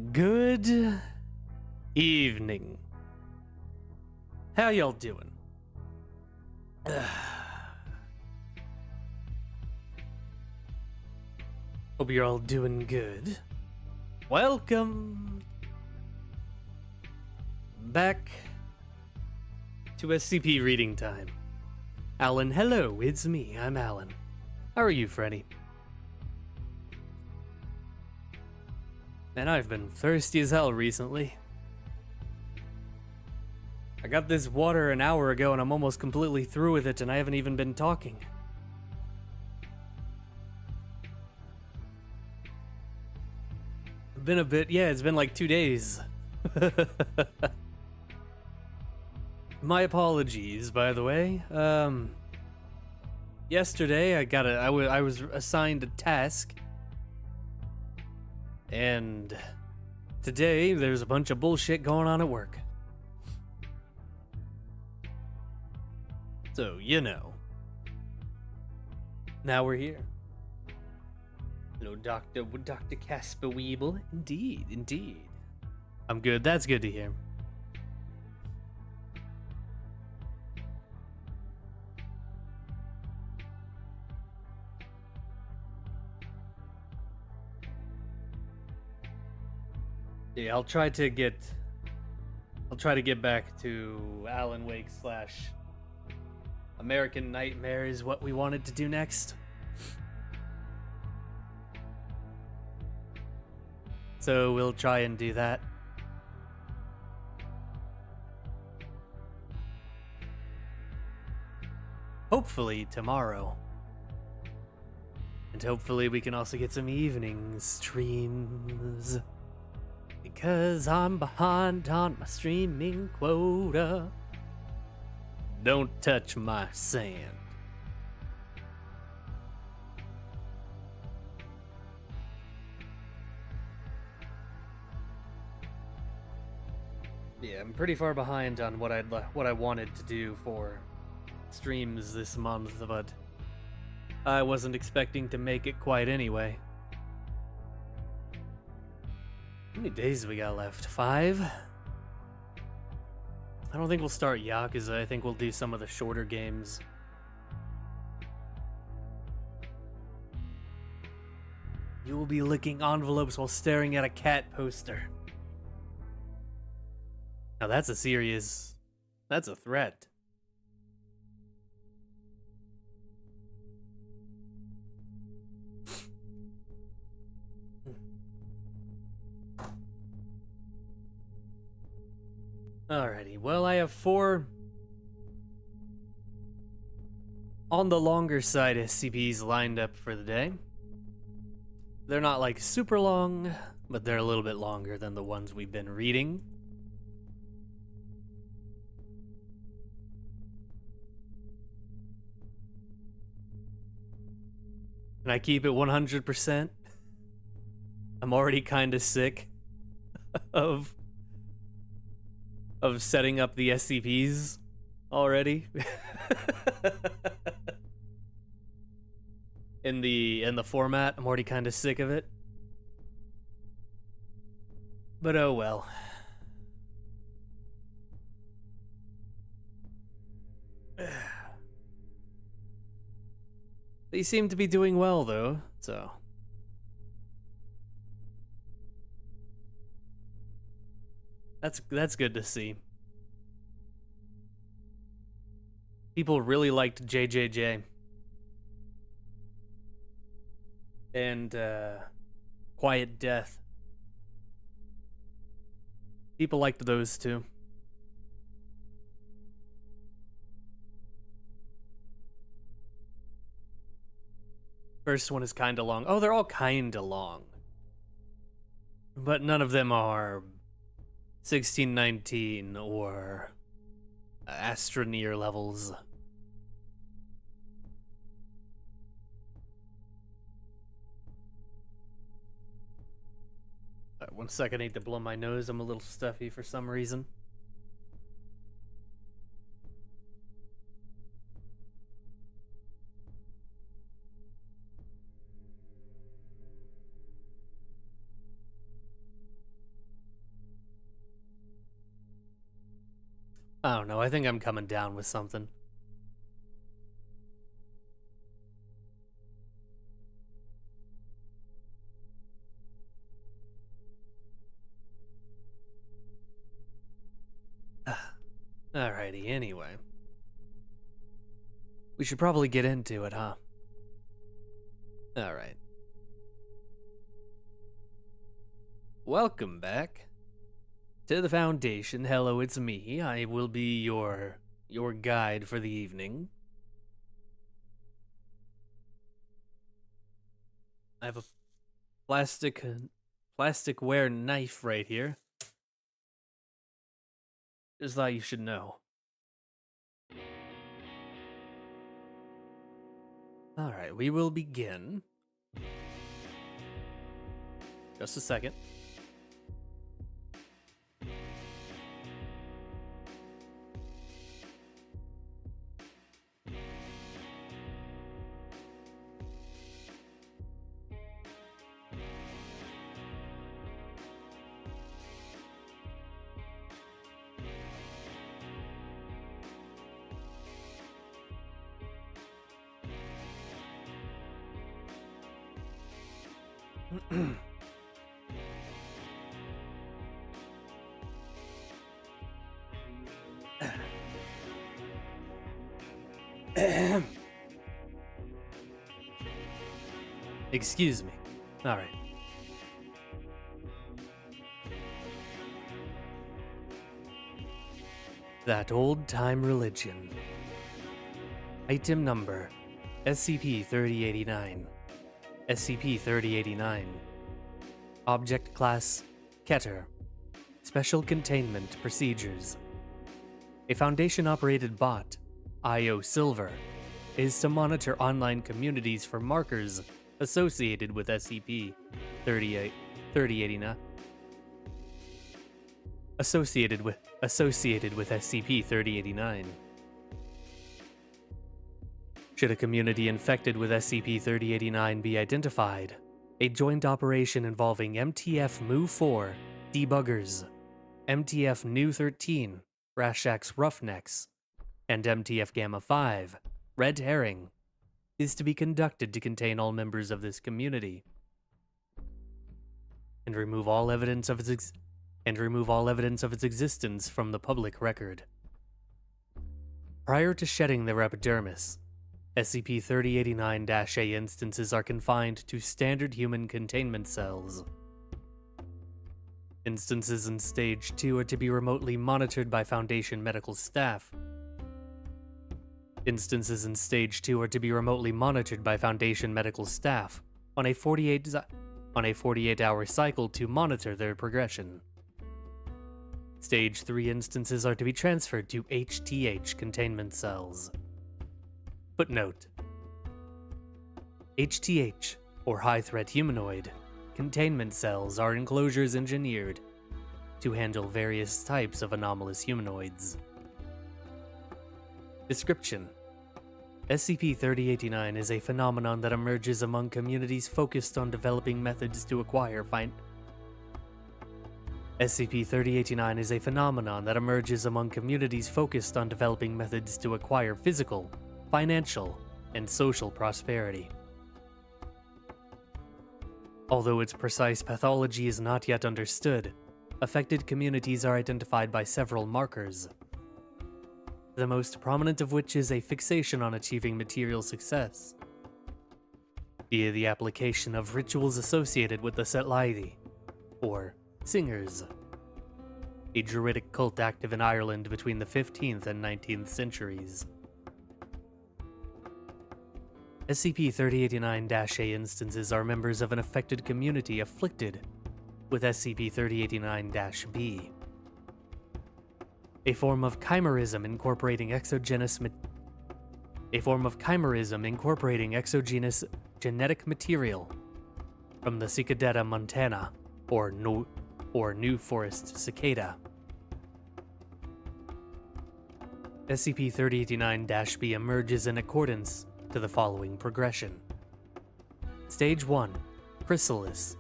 Good evening. How y'all doing? Hope you're all doing good. Welcome back to SCP Reading Time. Alan, hello, it's me, I'm Alan. How are you, Freddy? Man, I've been thirsty as hell recently. I got this water an hour ago and I'm almost completely through with it and I haven't even been talking. Been a bit, yeah, it's been like 2 days. My apologies, by the way. Yesterday I was assigned a task. And today, there's a bunch of bullshit going on at work. So, you know. Now we're here. Hello, Dr. Casper Weeble. Indeed, indeed. I'm good. That's good to hear. Yeah, I'll try to get back to Alan Wake / American Nightmare is what we wanted to do next. So we'll try and do that. Hopefully tomorrow. And hopefully we can also get some evening streams. Because I'm behind on my streaming quota. Don't touch my sand. Yeah, I'm pretty far behind on what I wanted to do for streams this month, but I wasn't expecting to make it quite anyway. How many days we got left? 5? I don't think we'll start Yakuza. I think we'll do some of the shorter games. You will be licking envelopes while staring at a cat poster. Now that's a threat. Alrighty, well, I have 4 on the longer side SCPs lined up for the day. They're not like super long, but they're a little bit longer than the ones we've been reading. And I keep it 100%. I'm already kind of sick of setting up the SCPs already. in the format, I'm already kind of sick of it. But oh well. They seem to be doing well though, so That's good to see. People really liked JJJ. And Quiet Death. People liked those too. First one is kinda long. Oh, they're all kinda long. But none of them are 1619 or Astroneer levels. One second, I need to blow my nose. I'm a little stuffy for some reason. I don't know, I think I'm coming down with something. Alrighty, anyway. We should probably get into it, huh? Alright. Welcome back to the Foundation. Hello, it's me. I will be your guide for the evening. I have a plasticware knife right here. Just thought you should know. Alright, we will begin. Just a second. Excuse me. All right. That old-time religion. Item number SCP-3089. SCP-3089. Object class Keter. Special containment procedures. A Foundation-operated bot, IO Silver, is to monitor online communities for markers associated with SCP-3089. Associated with SCP-3089. Should a community infected with SCP-3089 be identified, a joint operation involving MTF Mu-4 Debuggers, MTF Nu-13 Rashak's Roughnecks, and MTF Gamma-5 Red Herring is to be conducted to contain all members of this community and remove all evidence of its existence from the public record. Prior to shedding their epidermis, SCP-3089-A instances are confined to standard human containment cells. Instances in Stage 2 are to be remotely monitored by Foundation medical staff. Instances in Stage 2 are to be remotely monitored by Foundation medical staff on a 48-hour cycle to monitor their progression. Stage 3 instances are to be transferred to HTH containment cells. Footnote: HTH, or High Threat Humanoid, containment cells are enclosures engineered to handle various types of anomalous humanoids. Description: SCP-3089 is a phenomenon that emerges among communities focused on developing methods to acquire SCP-3089 is a phenomenon that emerges among communities focused on developing methods to acquire physical, financial, and social prosperity. Although its precise pathology is not yet understood, affected communities are identified by several markers, the most prominent of which is a fixation on achieving material success via the application of rituals associated with the Setlaidi, or Singers, a druidic cult active in Ireland between the 15th and 19th centuries. SCP-3089-A instances are members of an affected community afflicted with SCP-3089-B, a form of chimerism incorporating exogenous genetic material from the Cicadetta montana, or New Forest cicada. SCP-3089-B emerges in accordance to the following progression. Stage 1, Chrysalis.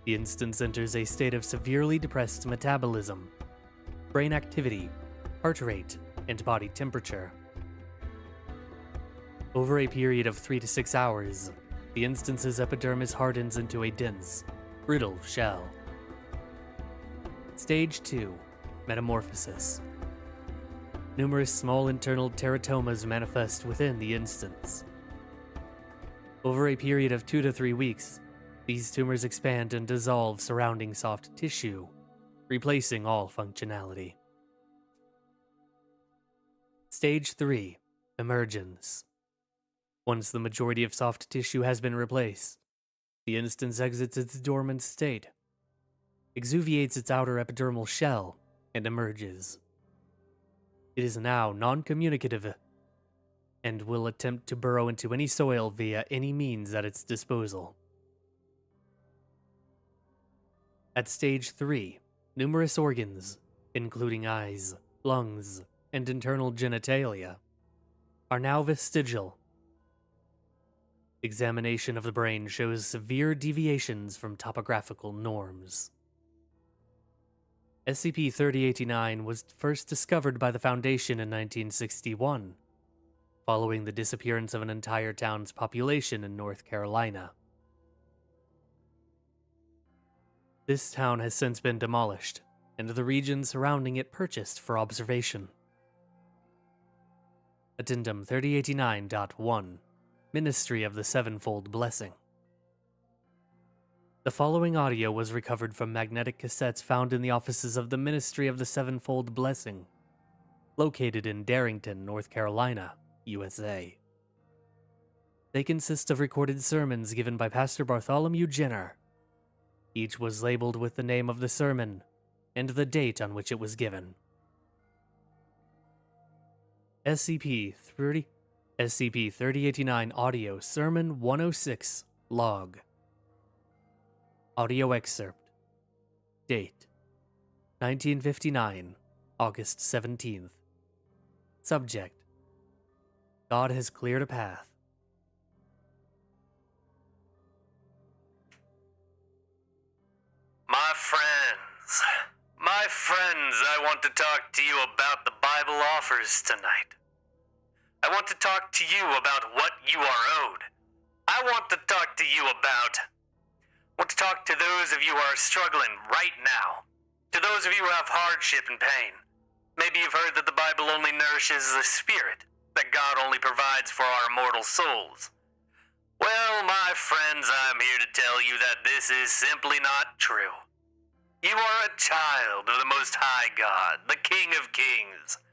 The instance enters a state of severely depressed metabolism, brain activity, heart rate, and body temperature. Over a period of 3 to 6 hours, the instance's epidermis hardens into a dense, brittle shell. Stage 2. Metamorphosis. Numerous small internal teratomas manifest within the instance. Over a period of 2 to 3 weeks, these tumors expand and dissolve surrounding soft tissue, replacing all functionality. Stage 3. Emergence. Once the majority of soft tissue has been replaced, the instance exits its dormant state, exuviates its outer epidermal shell, and emerges. It is now non-communicative and will attempt to burrow into any soil via any means at its disposal. At Stage 3, numerous organs, including eyes, lungs, and internal genitalia, are now vestigial. Examination of the brain shows severe deviations from topographical norms. SCP-3089 was first discovered by the Foundation in 1961, following the disappearance of an entire town's population in North Carolina. This town has since been demolished, and the region surrounding it purchased for observation. Addendum 3089.1 Ministry of the Sevenfold Blessing. The following audio was recovered from magnetic cassettes found in the offices of the Ministry of the Sevenfold Blessing, located in Darrington, North Carolina, USA. They consist of recorded sermons given by Pastor Bartholomew Jenner. Each was labeled with the name of the sermon and the date on which it was given. SCP-3089 Audio Sermon 106 Log. Audio excerpt. Date: 1959, August 17th. Subject: God has cleared a path. My friends, I want to talk to you about the Bible offers tonight. I want to talk to you about what you are owed. I want to talk to those of you who are struggling right now. To those of you who have hardship and pain. Maybe you've heard that the Bible only nourishes the spirit, that God only provides for our immortal souls. Well, my friends, I'm here to tell you that this is simply not true. You are a child of the Most High God, the King of Kings.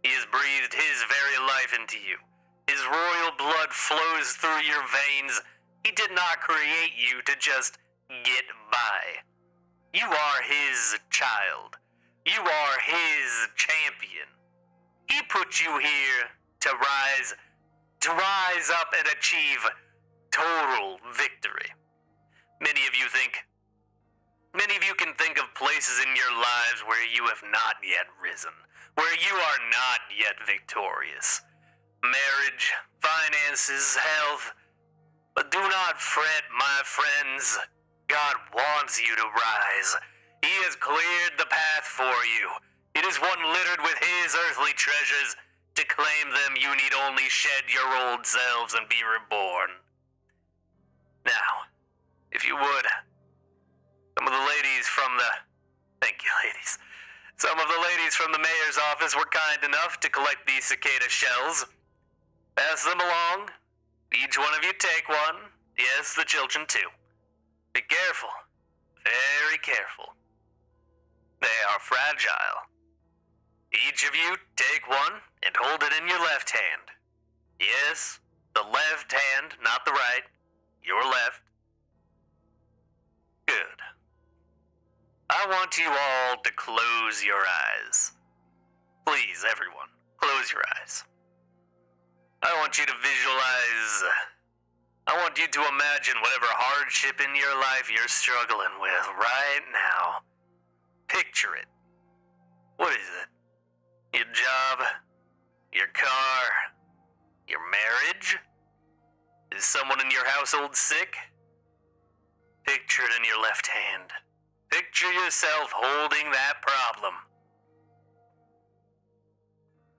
He has breathed His very life into you. His royal blood flows through your veins. He did not create you to just get by. You are His child. You are His champion. He put you here to rise up and achieve total victory. Many of you can think of places in your lives where you have not yet risen, where you are not yet victorious. Marriage, finances, health. But do not fret, my friends. God wants you to rise. He has cleared the path for you. It is one littered with His earthly treasures. To claim them, you need only shed your old selves and be reborn. Now, if you would, Some of the ladies from the mayor's office were kind enough to collect these cicada shells. Pass them along. Each one of you take one. Yes, the children too. Be careful. Very careful. They are fragile. Each of you take one and hold it in your left hand. Yes, the left hand, not the right. Your left. Good. I want you all to close your eyes. Please, everyone, close your eyes. I want you to visualize. I want you to imagine whatever hardship in your life you're struggling with right now. Picture it. What is it? Your job? Your car? Your marriage? Is someone in your household sick? Picture it in your left hand. Picture yourself holding that problem.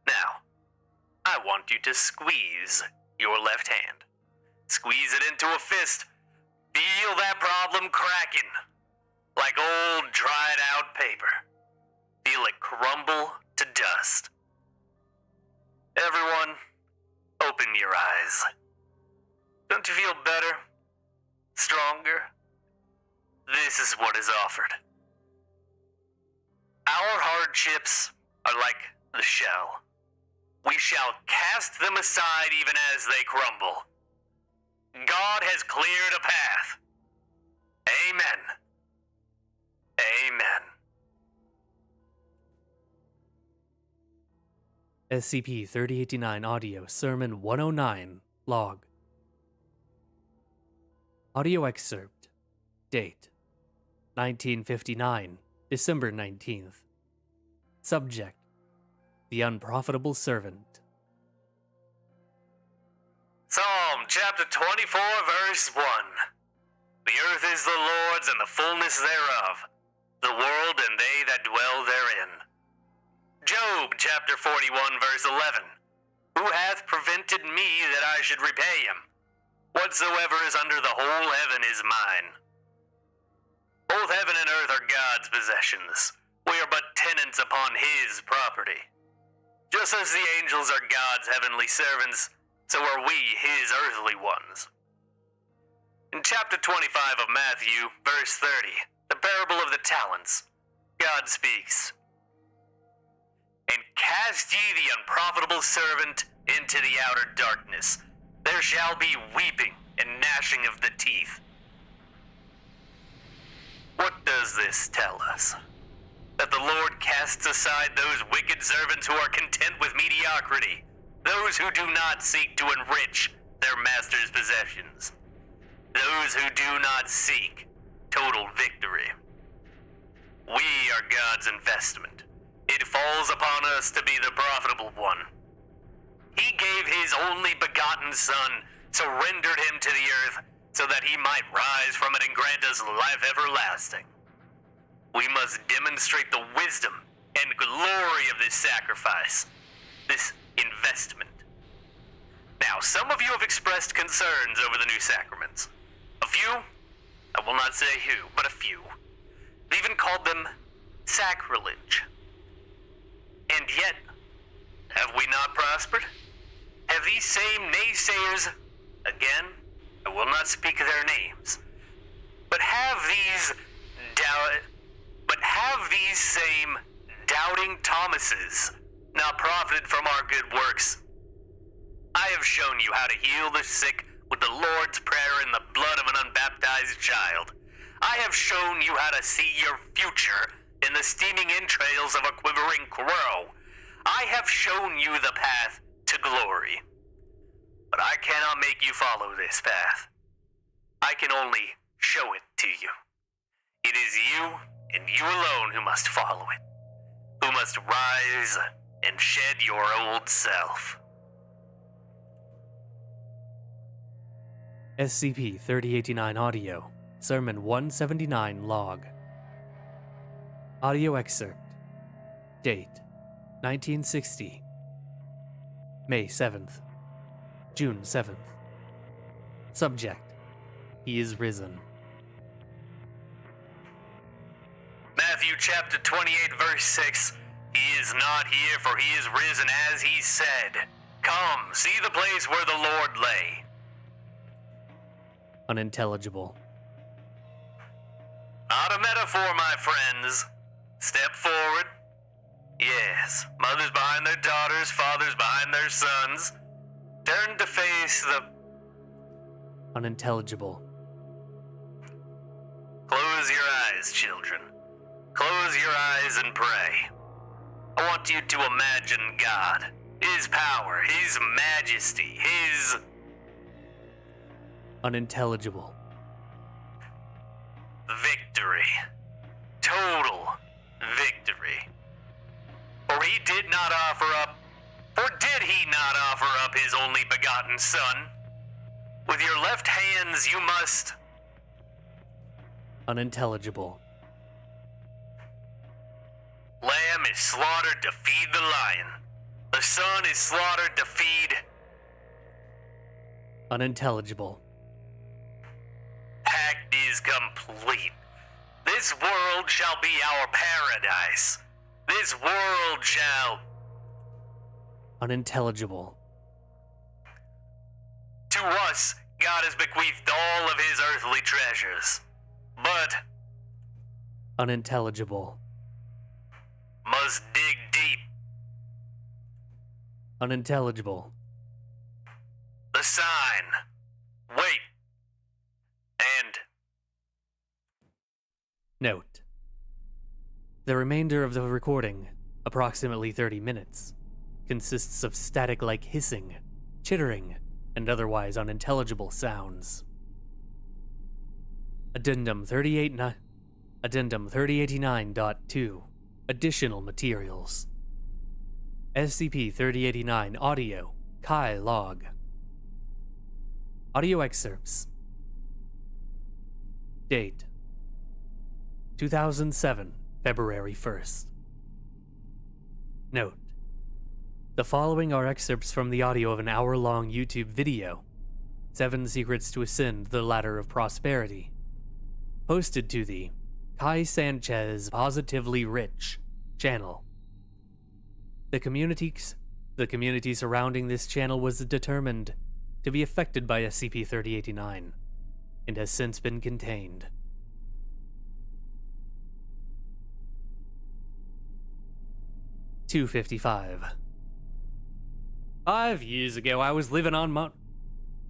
Now, I want you to squeeze your left hand. Squeeze it into a fist. Feel that problem cracking, like old dried out paper. Feel it crumble to dust. Everyone, open your eyes. Don't you feel better? Stronger? This is what is offered. Our hardships are like the shell. We shall cast them aside even as they crumble. God has cleared a path. Amen. Amen. SCP-3089 Audio Sermon 109 Log. Audio excerpt. Date: 1959, December 19th. Subject: The Unprofitable Servant. Psalm chapter 24, verse 1. The earth is the Lord's and the fullness thereof, the world and they that dwell therein. Job chapter 41, verse 11. Who hath prevented me that I should repay him? Whatsoever is under the whole heaven is mine. Both heaven and earth are God's possessions. We are but tenants upon his property. Just as the angels are God's heavenly servants, so are we his earthly ones. In chapter 25 of Matthew, verse 30, the parable of the talents, God speaks, "And cast ye the unprofitable servant into the outer darkness. There shall be weeping and gnashing of the teeth." What does this tell us? That the Lord casts aside those wicked servants who are content with mediocrity, those who do not seek to enrich their master's possessions, those who do not seek total victory. We are God's investment. It falls upon us to be the profitable one. He gave his only begotten Son, surrendered him to the earth, so that he might rise from it and grant us life everlasting. We must demonstrate the wisdom and glory of this sacrifice, this investment. Now, some of you have expressed concerns over the new sacraments. A few, I will not say who, but a few, they even called them sacrilege. And yet, have we not prospered? Have these same naysayers, again, I will not speak their names, but have these same doubting Thomases not profited from our good works? I have shown you how to heal the sick with the Lord's Prayer and the blood of an unbaptized child. I have shown you how to see your future in the steaming entrails of a quivering crow. I have shown you the path to glory. But I cannot make you follow this path. I can only show it to you. It is you and you alone who must follow it, who must rise and shed your old self. SCP-3089 Audio Sermon 179 Log. Audio excerpt. Date: 1960, May 7th, June 7th. Subject: He is risen. Matthew chapter 28, verse 6. He is not here, for he is risen as he said. Come, see the place where the Lord lay. Unintelligible. Not a metaphor, my friends. Step forward. Yes, mothers behind their daughters, fathers behind their sons. Turn to face the... Unintelligible. Close your eyes, children. Close your eyes and pray. I want you to imagine God, his power, his majesty, his... Unintelligible. Victory. Total victory. For he did not offer up, or did he not offer up his only begotten Son? With your left hands you must... Unintelligible. Lamb is slaughtered to feed the lion. The sun is slaughtered to feed. Unintelligible. Pact is complete. This world shall be our paradise. This world shall... Unintelligible. To us, God has bequeathed all of his earthly treasures. But... Unintelligible. Must dig deep. Unintelligible. The sign. Wait. And... Note. The remainder of the recording, approximately 30 minutes, consists of static-like hissing, chittering, and otherwise unintelligible sounds. Addendum 3089.2 Additional Materials SCP-3089 Audio Kai Log Audio Excerpts Date 2007 February 1st. Note: the following are excerpts from the audio of an hour-long YouTube video, 7 Secrets to Ascend the Ladder of Prosperity, posted to the Kai Sanchez Positively Rich channel. The community surrounding this channel was determined to be affected by SCP-3089 and has since been contained. $2.55. 5 years ago, I was living on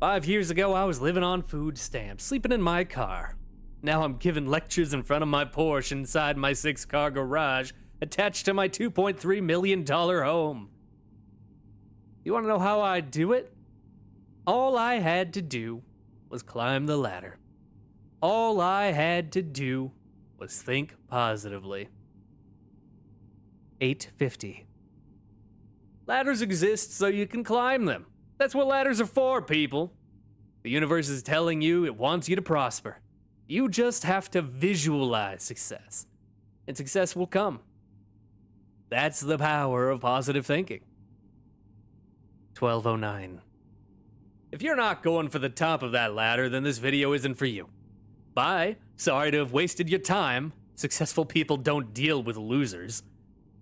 5 years ago, I was living on food stamps, sleeping in my car. Now I'm giving lectures in front of my Porsche inside my 6-car garage attached to my $2.3 million home. You want to know how I do it? All I had to do was climb the ladder. All I had to do was think positively. 8:50. Ladders exist so you can climb them. That's what ladders are for, people. The universe is telling you it wants you to prosper. You just have to visualize success, and success will come. That's the power of positive thinking. 12:09. If you're not going for the top of that ladder, then this video isn't for you. Bye. Sorry to have wasted your time. Successful people don't deal with losers.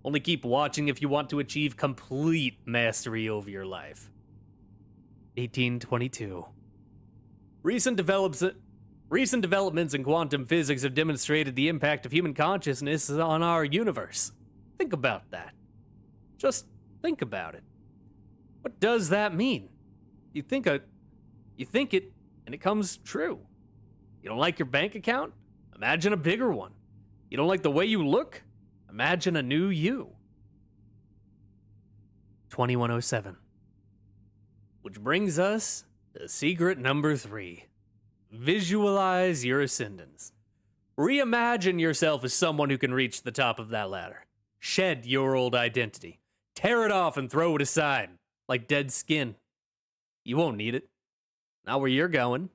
Only keep watching if you want to achieve complete mastery over your life. 1822. Recent developments in quantum physics have demonstrated the impact of human consciousness on our universe. Think about that. Just think about it. What does that mean? You think it, and it comes true. You don't like your bank account? Imagine a bigger one. You don't like the way you look? Imagine a new you. 2107. Which brings us to secret number 3. Visualize your ascendance. Reimagine yourself as someone who can reach the top of that ladder. Shed your old identity. Tear it off and throw it aside, like dead skin. You won't need it. Not where you're going.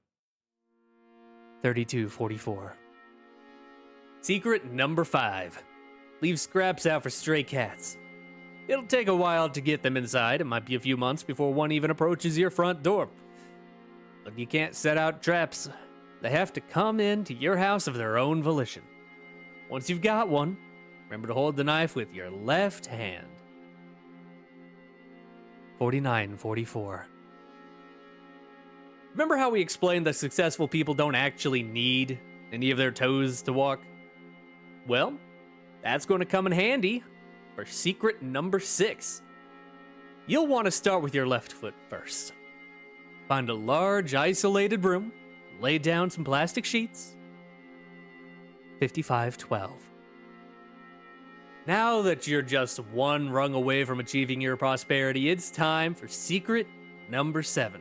3244. Secret number 5. Leave scraps out for stray cats. It'll take a while to get them inside. It might be a few months before one even approaches your front door. But you can't set out traps. They have to come into your house of their own volition. Once you've got one, remember to hold the knife with your left hand. 4944. Remember how we explained that successful people don't actually need any of their toes to walk? Well, that's going to come in handy for secret number 6. You'll want to start with your left foot first. Find a large, isolated room, lay down some plastic sheets. 5512. Now that you're just one rung away from achieving your prosperity, it's time for secret number 7.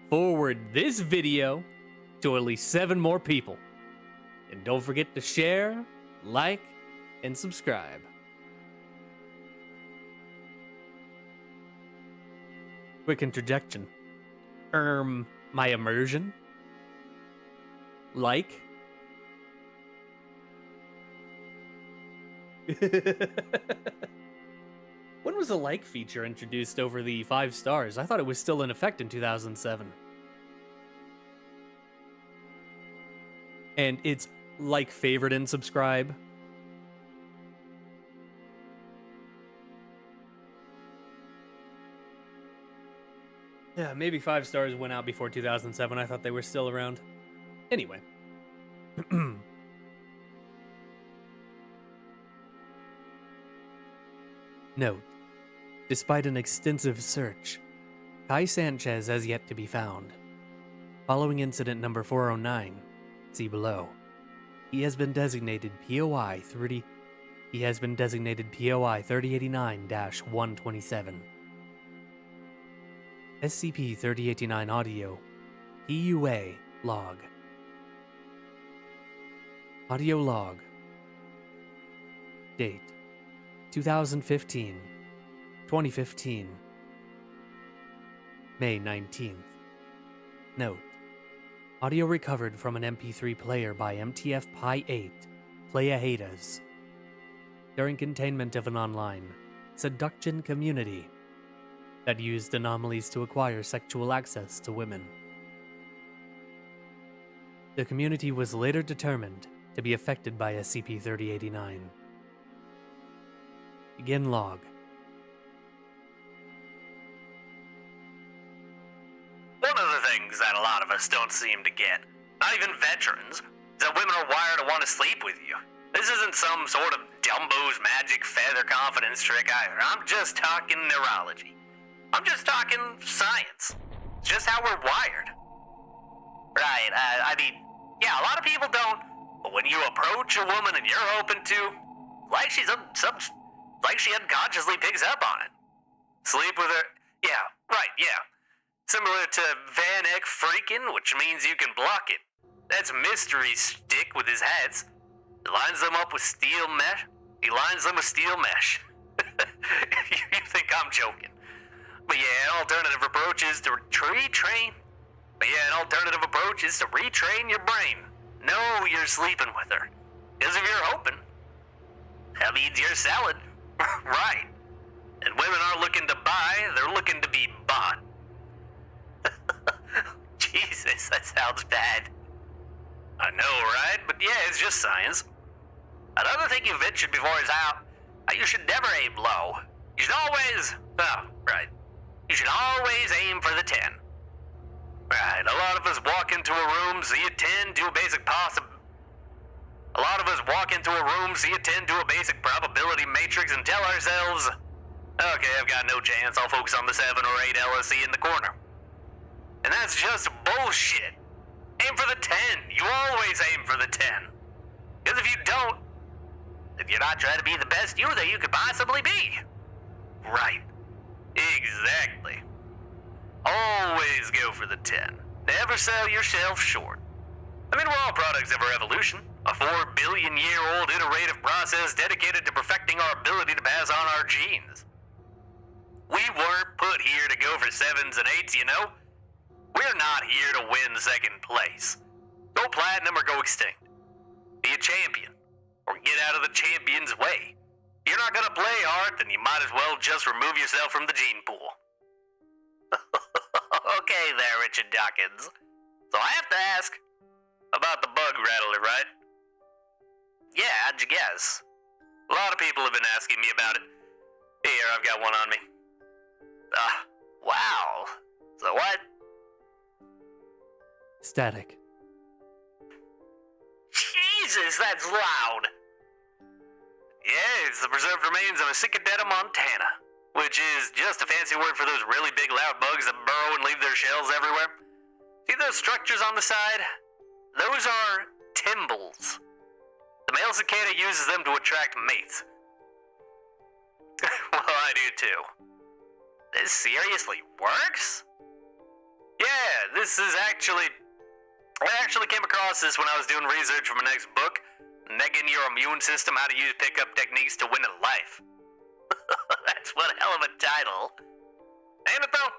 Forward this video to at least 7 more people. And don't forget to share, like, and subscribe. Quick interjection. My immersion? Like? When was the like feature introduced over the 5 stars? I thought it was still in effect in 2007. And it's like, favorite, and subscribe. Yeah, maybe 5 stars went out before 2007. I thought they were still around. Anyway. Note: despite an extensive search, Kai Sanchez has yet to be found. Following incident number 409, see below, he has been designated POI 3089-127. SCP-3089 audio PUA log. Audio log. Date: 2015. May 19th. Note: audio recovered from an MP3 player by MTF Pi 8 Playahatas during containment of an online seduction community that used anomalies to acquire sexual access to women. The community was later determined to be affected by SCP-3089. Begin log. One of the things that a lot of us don't seem to get, not even veterans, is that women are wired to want to sleep with you. This isn't some sort of Dumbo's magic feather confidence trick either. I'm just talking neurology. I'm just talking science. It's just how we're wired. Right, I mean, yeah, a lot of people don't, but when you approach a woman and you're hoping to, like she unconsciously picks up on it. Sleep with her, yeah, right, yeah. Similar to Van Eck freaking, which means you can block it. That's Mystery Stick with his hats. He lines them up with steel mesh. You think I'm joking. But yeah, an alternative approach is to retrain your brain. Know you're sleeping with her. Because if you're hoping, that means you're selling. Right. And women aren't looking to buy, they're looking to be bought. Jesus, that sounds bad. I know, right? But yeah, it's just science. Another thing you mentioned before is how you should never aim low. You should always... Oh, right. You should always aim for the 10. Right, a lot of us walk into a room, see a 10, do a basic probability matrix and tell ourselves, okay, I've got no chance, I'll focus on the 7 or 8 LSE in the corner. And that's just bullshit. Aim for the 10. You always aim for the 10. Because if you don't, if you're not trying to be the best you that you could possibly be. Right. Exactly. Always go for the 10. Never sell yourself short. I mean, we're all products of our evolution. A 4 billion year old iterative process dedicated to perfecting our ability to pass on our genes. We weren't put here to go for 7s and 8s, you know? We're not here to win second place. Go platinum or go extinct. Be a champion, or get out of the champion's way. If you're not gonna play hard, then you might as well just remove yourself from the gene pool. Okay there, Richard Dawkins. So I have to ask about the bug rattler, right? Yeah, how'd you guess? A lot of people have been asking me about it. Here, I've got one on me. Wow. So what? Static. Jesus, that's loud. Yeah, it's the preserved remains of a cicadetta montana, which is just a fancy word for those really big loud bugs that burrow and leave their shells everywhere. See those structures on the side? Those are tymbals. The male cicada uses them to attract mates. Well, I do too. This seriously works? Yeah, this is actually... I actually came across this when I was doing research for my next book, Negging Your Immune System, How to Use Pickup Techniques to Win at Life. That's one hell of a title. Ain't it though?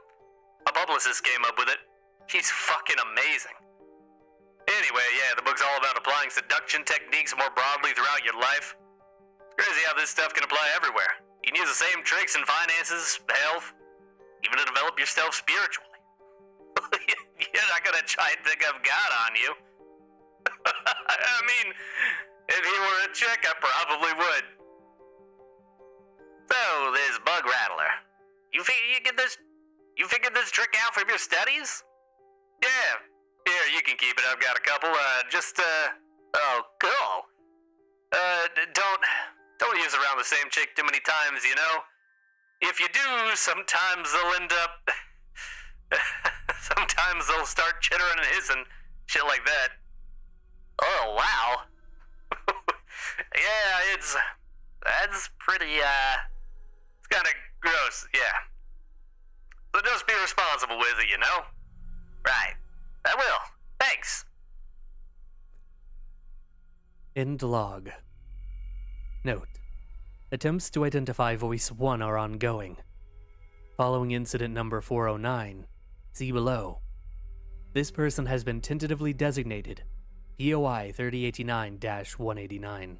A publicist came up with it. She's fucking amazing. Anyway, yeah, the book's all about applying seduction techniques more broadly throughout your life. It's crazy how this stuff can apply everywhere. You can use the same tricks in finances, health, even to develop yourself spiritually. You're not gonna try and pick up God on you. I mean, if he were a chick, I probably would. So, this bug rattler. You figured this trick out from your studies? Yeah. Here, you can keep it. I've got a couple. Oh, cool. Don't use around the same chick too many times, you know? If you do, sometimes they'll end up... sometimes they'll start chittering and hissing. Shit like that. Oh, wow. Yeah, that's pretty, it's kinda gross, yeah. So just be responsible with it, you know? Right. I will. Thanks. End log. Note: attempts to identify Voice 1 are ongoing. Following incident number 409, see below. This person has been tentatively designated POI 3089-189.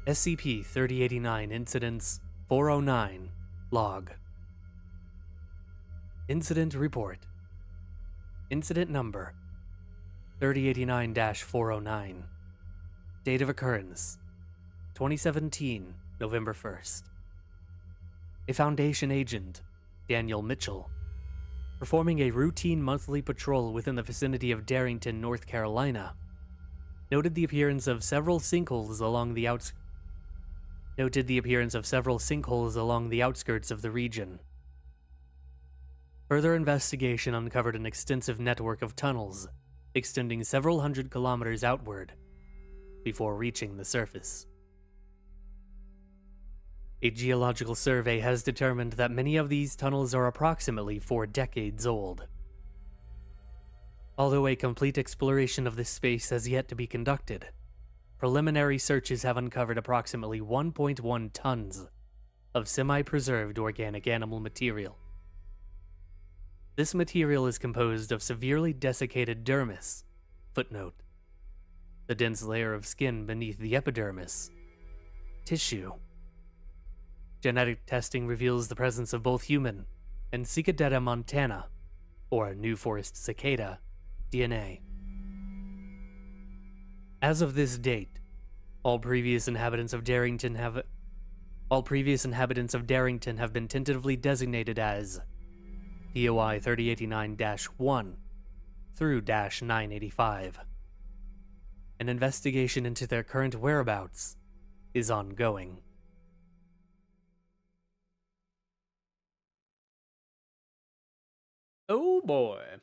SCP-3089 Incidents 409 Log. Incident Report. Incident Number 3089-409. Date of Occurrence 2017, November 1st. A Foundation agent, Daniel Mitchell, performing a routine monthly patrol within the vicinity of Darrington, North Carolina, noted the appearance of several sinkholes along the outskirts of the region. Further investigation uncovered an extensive network of tunnels extending several hundred kilometers outward before reaching the surface. A geological survey has determined that many of these tunnels are approximately 4 decades old. Although a complete exploration of this space has yet to be conducted, preliminary searches have uncovered approximately 1.1 tons of semi-preserved organic animal material. This material is composed of severely desiccated dermis, footnote, the dense layer of skin beneath the epidermis, tissue. Genetic testing reveals the presence of both human and Cicadetta montana, or New Forest cicada, DNA. As of this date, all previous inhabitants of Darrington have been tentatively designated as POI 3089-1 through -985. An investigation into their current whereabouts is ongoing. Oh boy.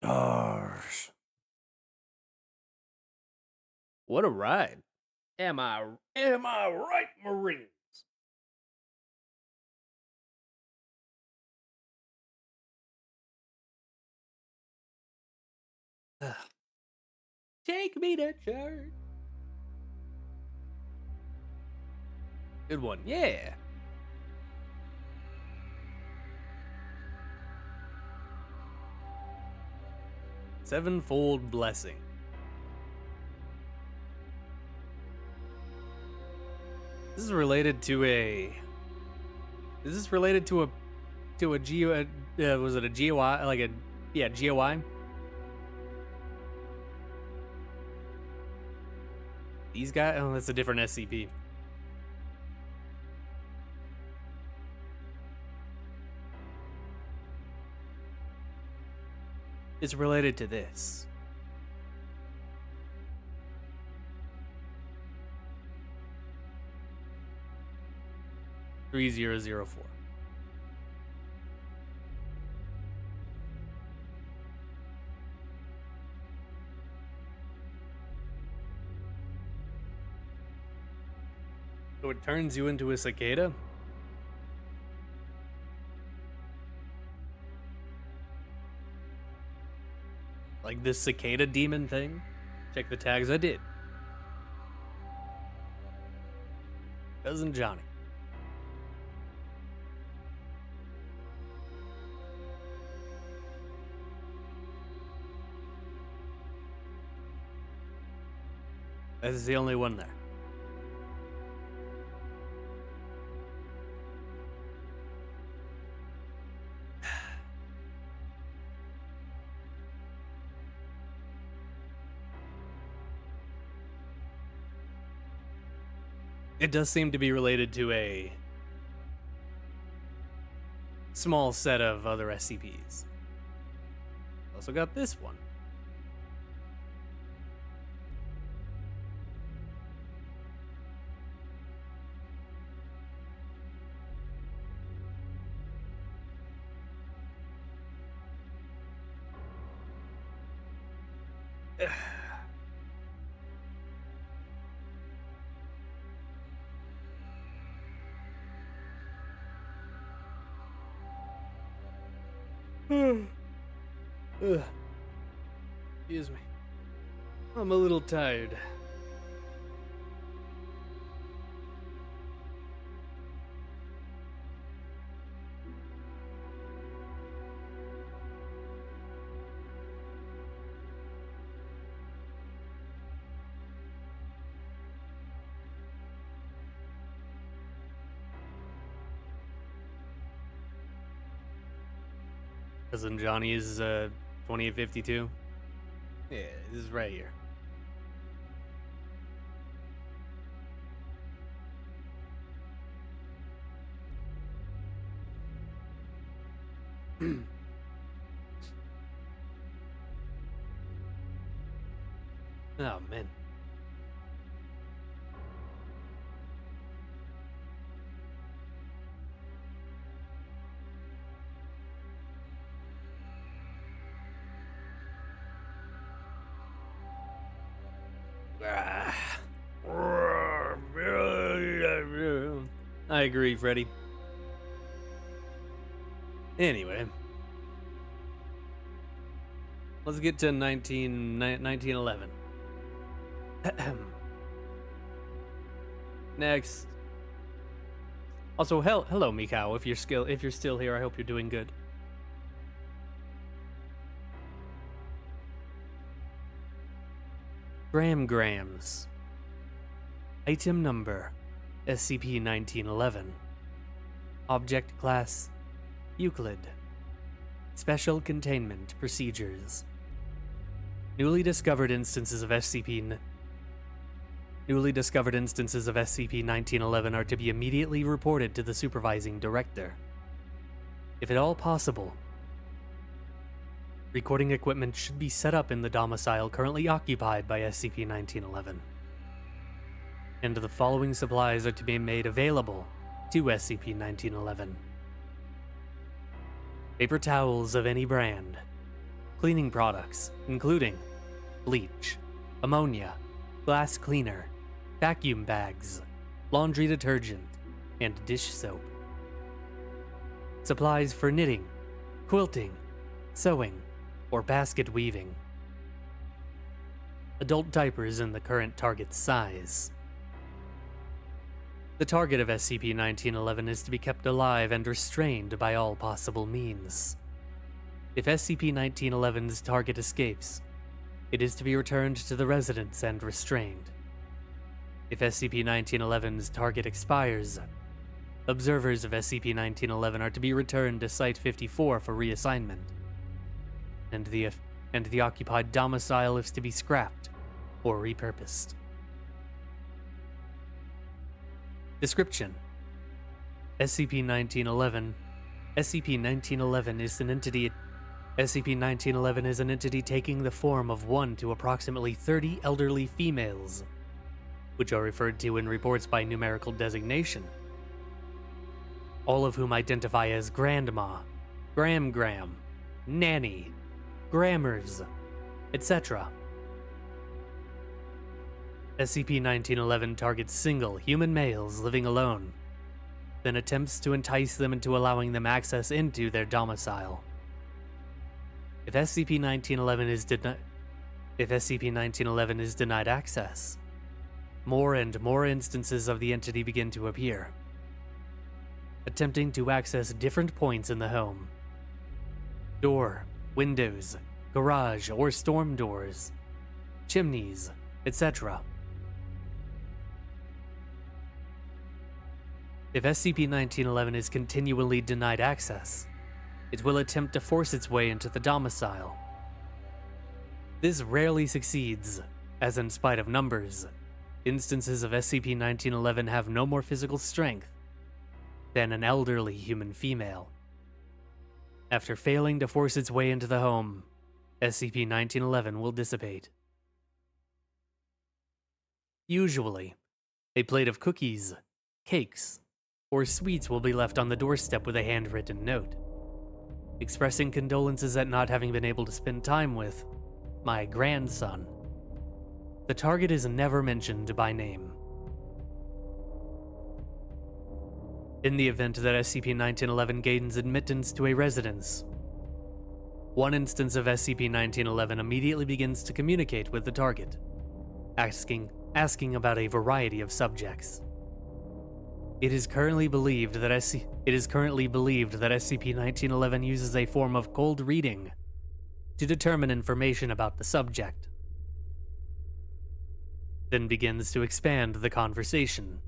Gosh. What a ride. Am I right, Marines? Ugh. Take me to church. Good one, yeah. Sevenfold blessing. This is related to a. Is this related to a geo? Was it a GOI? Like a GOI? These guys. Oh, that's a different SCP. It's related to this. $3004. So it turns you into a cicada? Like this cicada demon thing? Check the tags, I did. Cousin Johnny. This is the only one there. It does seem to be related to a small set of other SCPs. Also got this one. Excuse me. I'm a little tired. Cousin Johnny's 2852. Yeah, this is right here. Oh, man. I agree, Freddy. Anyway. Let's get to 1911. Next. Also, hello, Mikau. If you're still here, I hope you're doing good. Grams. Item number SCP-1911. Object class Euclid. Special containment procedures. Newly discovered instances of SCP-1911 are to be immediately reported to the supervising director. If at all possible, recording equipment should be set up in the domicile currently occupied by SCP-1911. And the following supplies are to be made available to SCP-1911. Paper towels of any brand. Cleaning products, including bleach, ammonia, glass cleaner, vacuum bags, laundry detergent, and dish soap. Supplies for knitting, quilting, sewing, or basket weaving. Adult diapers in the current target size. The target of SCP-1911 is to be kept alive and restrained by all possible means. If SCP-1911's target escapes, it is to be returned to the residence and restrained. If SCP-1911's target expires, observers of SCP-1911 are to be returned to Site-54 for reassignment, and the occupied domicile is to be scrapped or repurposed. Description: SCP-1911 is an entity. SCP-1911 is an entity taking the form of 1 to approximately 30 elderly females, which are referred to in reports by numerical designation, all of whom identify as Grandma, Gram, Nanny, Grammars, etc. SCP-1911 targets single human males living alone, then attempts to entice them into allowing them access into their domicile. If SCP-1911 is denied access, more and more instances of the entity begin to appear, attempting to access different points in the home. Door, windows, garage or storm doors, chimneys, etc. If SCP-1911 is continually denied access, it will attempt to force its way into the domicile. This rarely succeeds, as in spite of numbers, instances of SCP-1911 have no more physical strength than an elderly human female. After failing to force its way into the home, SCP-1911 will dissipate. Usually, a plate of cookies, cakes, or sweets will be left on the doorstep with a handwritten note, expressing condolences at not having been able to spend time with my grandson. The target is never mentioned by name. In the event that SCP-1911 gains admittance to a residence, one instance of SCP-1911 immediately begins to communicate with the target, asking about a variety of subjects. It is currently believed that SCP-1911 uses a form of cold reading to determine information about the subject, then begins to expand the conversation.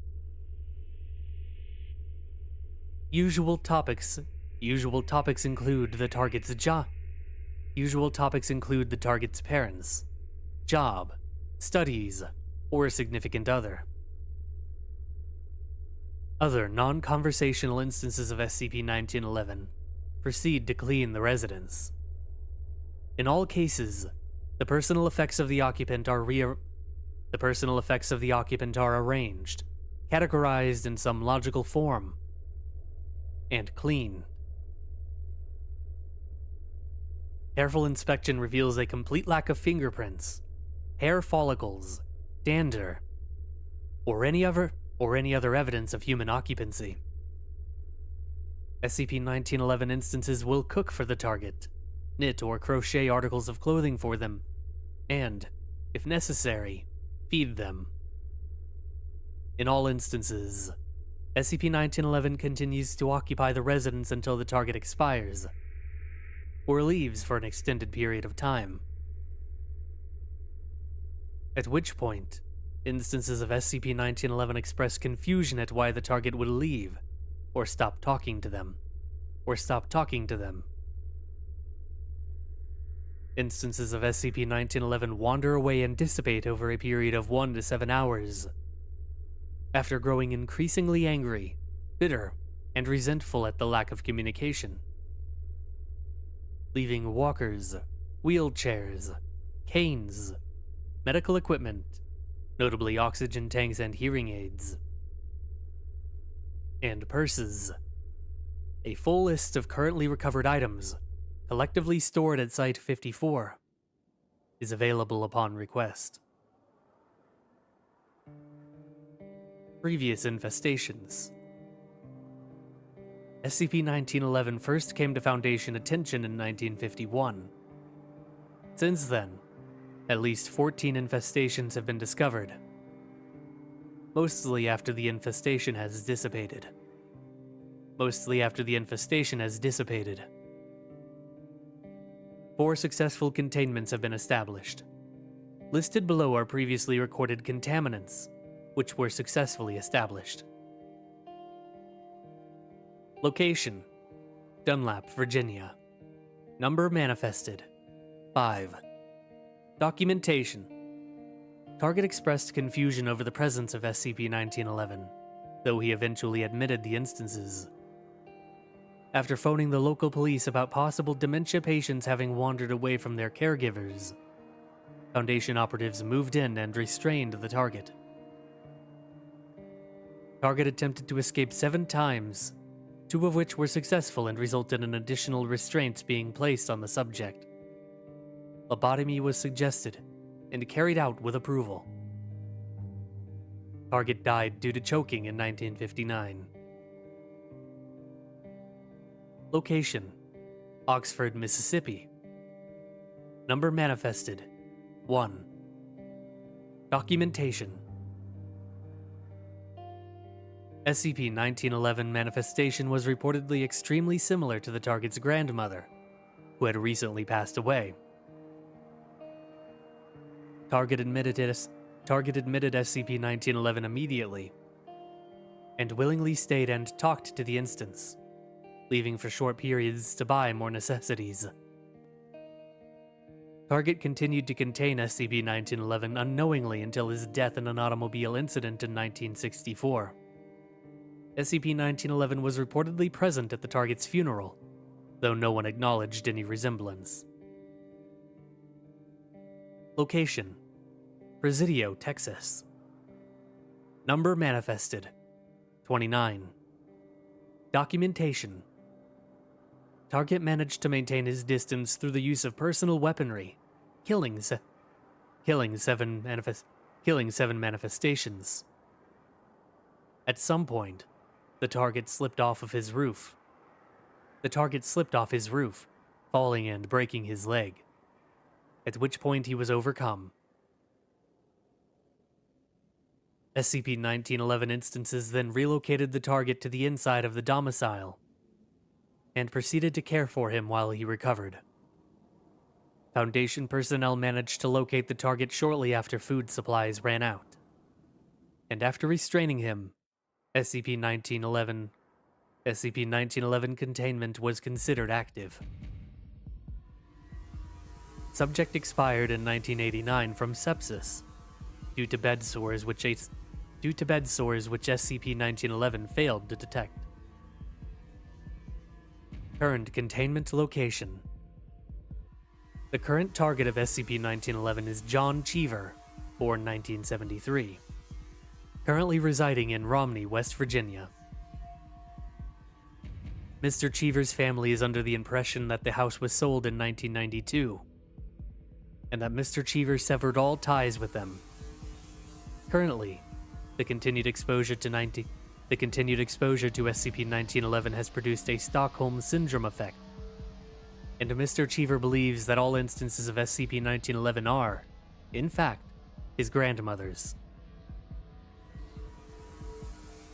Usual topics include the target's parents, job, studies, or a significant other. Other non-conversational instances of SCP-1911 proceed to clean the residence. In all cases, the personal effects of the occupant are arranged, categorized in some logical form, and cleaned. Careful inspection reveals a complete lack of fingerprints, hair follicles, dander, or any other evidence of human occupancy. SCP-1911 instances will cook for the target, knit or crochet articles of clothing for them, and, if necessary, feed them. In all instances, SCP-1911 continues to occupy the residence until the target expires, or leaves for an extended period of time. At which point, instances of SCP-1911 express confusion at why the target would leave, or stop talking to them. Instances of SCP-1911 wander away and dissipate over a period of 1 to 7 hours, after growing increasingly angry, bitter, and resentful at the lack of communication, leaving walkers, wheelchairs, canes, medical equipment, notably oxygen tanks and hearing aids, and purses. A full list of currently recovered items, collectively stored at Site 54, is available upon request. Previous infestations. SCP-1911 first came to Foundation attention in 1951. Since then, at least 14 infestations have been discovered, mostly after the infestation has dissipated. 4 successful containments have been established. Listed below are previously recorded contaminants, which were successfully established. Location: Dunlap, Virginia. Number manifested: 5. Documentation: Target expressed confusion over the presence of SCP-1911, though he eventually admitted the instances. After phoning the local police about possible dementia patients having wandered away from their caregivers, Foundation operatives moved in and restrained the target. Target attempted to escape 7 times, 2 of which were successful and resulted in additional restraints being placed on the subject. Lobotomy was suggested and carried out with approval. Target died due to choking in 1959. Location: Oxford, Mississippi. Number manifested: 1. Documentation: SCP-1911 manifestation was reportedly extremely similar to the target's grandmother, who had recently passed away. Target admitted SCP-1911 immediately. and willingly stayed and talked to the instance, leaving for short periods to buy more necessities. Target continued to contain SCP-1911 unknowingly until his death in an automobile incident in 1964. SCP-1911 was reportedly present at the target's funeral, though no one acknowledged any resemblance. Location: Presidio, Texas. Number manifested: 29. Documentation: Target managed to maintain his distance through the use of personal weaponry, killing seven manifestations. At some point, the target slipped off his roof, falling and breaking his leg, at which point he was overcome. SCP-1911 instances then relocated the target to the inside of the domicile and proceeded to care for him while he recovered. Foundation personnel managed to locate the target shortly after food supplies ran out, and after restraining him, SCP-1911 containment was considered active. Subject expired in 1989 from sepsis due to bed sores which SCP-1911 failed to detect. Current containment location: The current target of SCP-1911 is John Cheever, born 1973, currently residing in Romney, West Virginia. Mr. Cheever's family is under the impression that the house was sold in 1992, and that Mr. Cheever severed all ties with them. Currently, the continued exposure to SCP-1911 has produced a Stockholm Syndrome effect, and Mr. Cheever believes that all instances of SCP-1911 are, in fact, his grandmother's.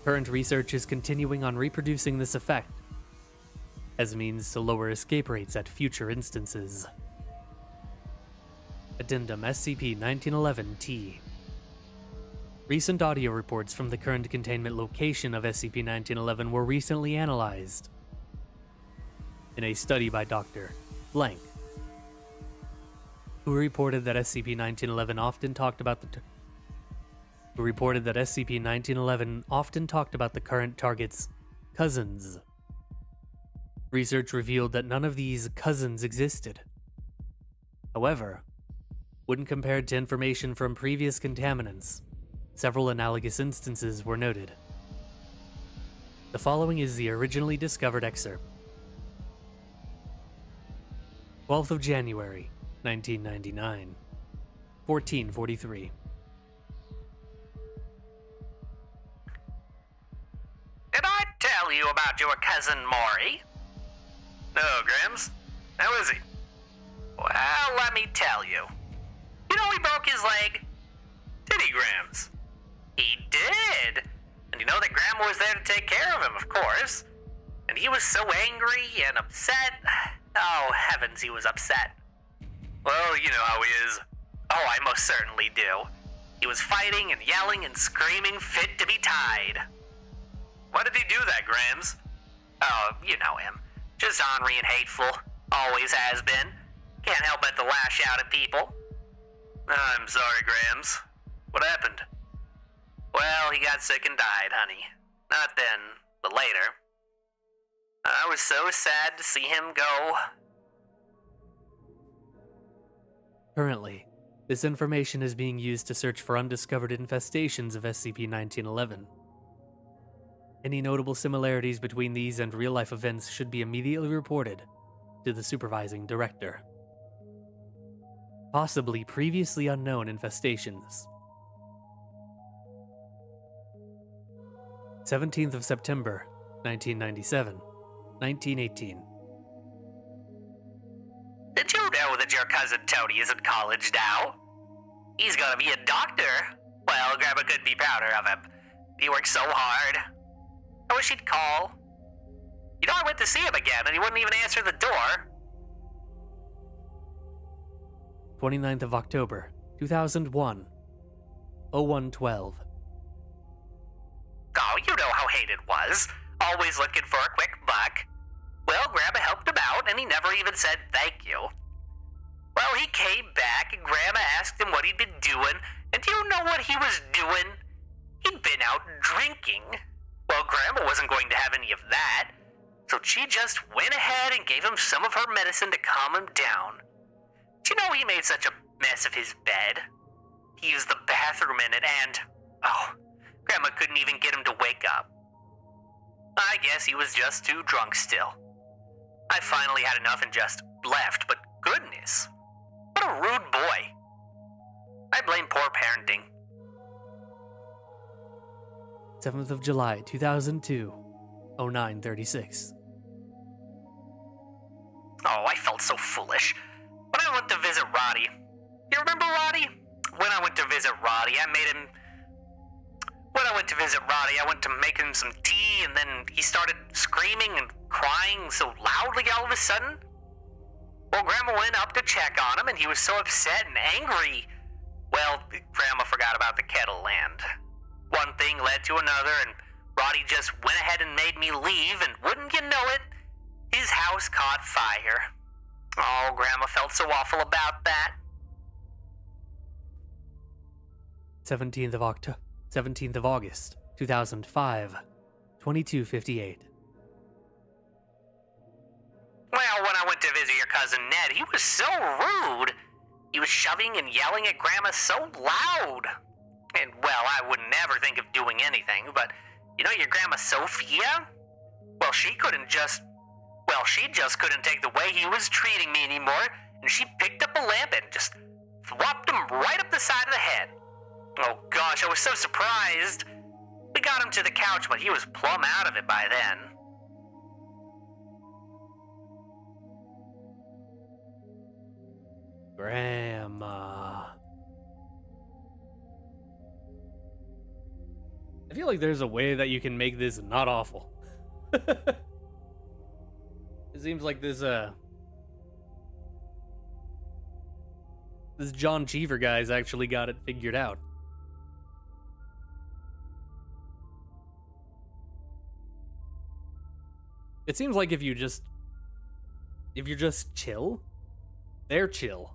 Current research is continuing on reproducing this effect as a means to lower escape rates at future instances. Addendum SCP-1911-T. Recent audio reports from the current containment location of SCP-1911 were recently analyzed in a study by Dr. Blank, who reported that SCP-1911 often talked about the current target's cousins. Research revealed that none of these cousins existed. However, when compared to information from previous contaminants, several analogous instances were noted. The following is the originally discovered excerpt. 12th of January, 1999, 14:43. Did I tell you about your cousin Maury? No, Grams. How is he? Well, let me tell you. You know he broke his leg? Did he, Grams? He did! And you know that Grandma was there to take care of him, of course. And he was so angry and upset. Oh, heavens, he was upset. Well, you know how he is. Oh, I most certainly do. He was fighting and yelling and screaming, fit to be tied. Why did he do that, Grams? Oh, you know him. Just ornery and hateful. Always has been. Can't help but to lash out at people. I'm sorry, Grams. What happened? Well, he got sick and died, honey. Not then, but later. I was so sad to see him go. Currently, this information is being used to search for undiscovered infestations of SCP-1911. Any notable similarities between these and real-life events should be immediately reported to the supervising director. Possibly previously unknown infestations. 17th of September, 1997, 1918. Did you know that your cousin Tony is in college now? He's gonna be a doctor. Well, Grandma couldn't be prouder of him. He works so hard. I wish he'd call. You know, I went to see him again and he wouldn't even answer the door. 29th of October, 2001, 01:12. Oh, you know how was, always looking for a quick buck. Well, Grandma helped him out, and he never even said thank you. Well, he came back, and Grandma asked him what he'd been doing, and do you know what he was doing? He'd been out drinking. Well, Grandma wasn't going to have any of that, so she just went ahead and gave him some of her medicine to calm him down. Do you know he made such a mess of his bed? He used the bathroom in it, and, Grandma couldn't even get him to wake up. I guess he was just too drunk still. I finally had enough and just left, but goodness, what a rude boy. I blame poor parenting. 7th of July, 2002, 09:36. Oh, I felt so foolish. When I went to visit Roddy, you remember Roddy? When I went to visit Roddy, I went to make him some tea, and then he started screaming and crying so loudly all of a sudden. Well, Grandma went up to check on him, and he was so upset and angry. Well, Grandma forgot about the kettle, and one thing led to another, and Roddy just went ahead and made me leave, and wouldn't you know it, his house caught fire. Oh, Grandma felt so awful about that. 17th of August, 2005, 22:58. Well, when I went to visit your cousin Ned, he was so rude. He was shoving and yelling at Grandma so loud. And, well, I would never think of doing anything, but, you know your Grandma Sophia? Well, she just couldn't take the way he was treating me anymore, and she picked up a lamp and just thwopped him right up the side of the head. Oh gosh, I was so surprised. We got him to the couch, but he was plumb out of it by then. Grandma. I feel like there's a way that you can make this not awful. It seems like this John Cheever guy's actually got it figured out. It seems like if you're just chill, they're chill.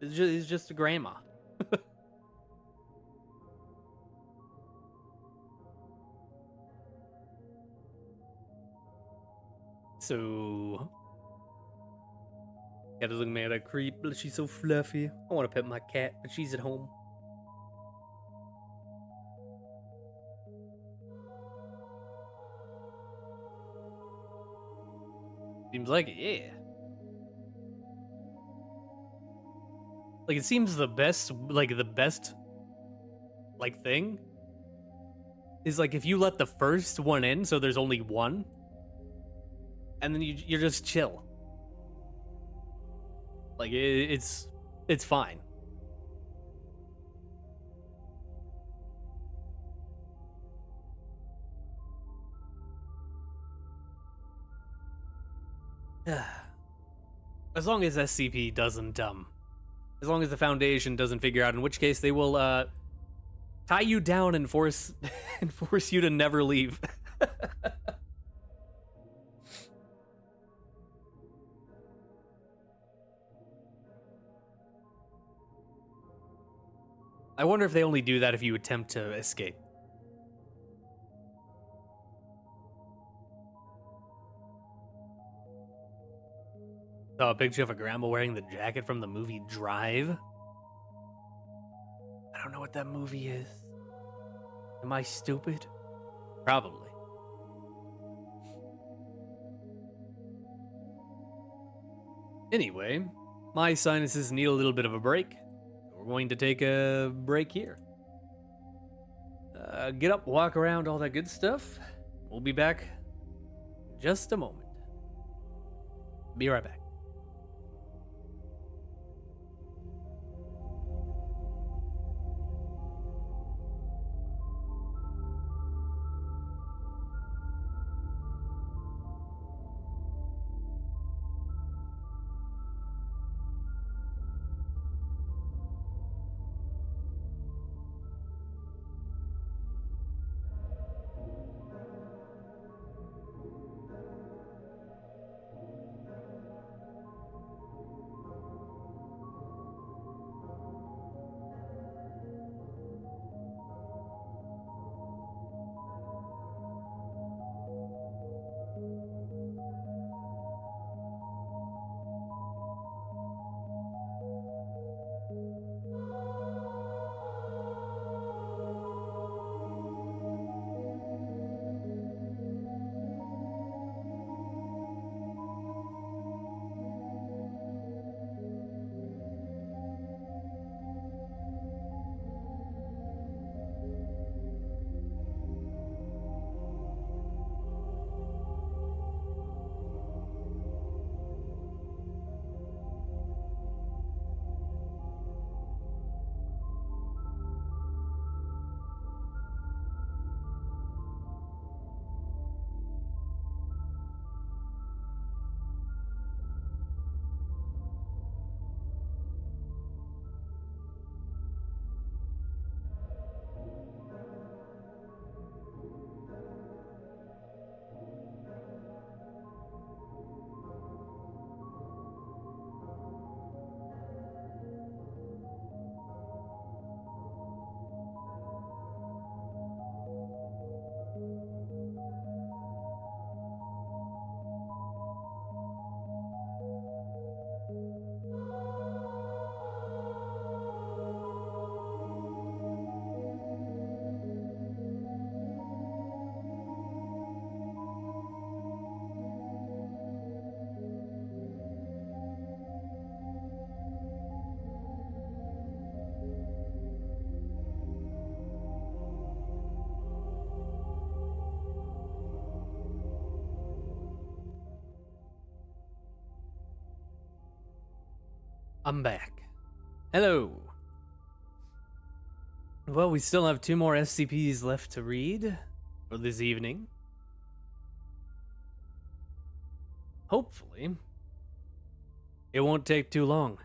It's just a grandma. So, cat is looking at a creep, but she's so fluffy. I want to pet my cat, but she's at home. Seems like it, yeah. Like, it seems the best thing is, like, if you let the first one in, so there's only one, and then you're just chill. Like, it's fine. As long as SCP doesn't, as long as the Foundation doesn't figure out, in which case they will, tie you down and force you to never leave. I wonder if they only do that if you attempt to escape. Saw a picture of a grandma wearing the jacket from the movie Drive. I don't know what that movie is. Am I stupid? Probably. Anyway, my sinuses need a little bit of a break. We're going to take a break here. Get up, walk around, all that good stuff. We'll be back in just a moment. Be right back. I'm back. Hello. Well, we still have 2 more SCPs left to read for this evening. Hopefully, it won't take too long.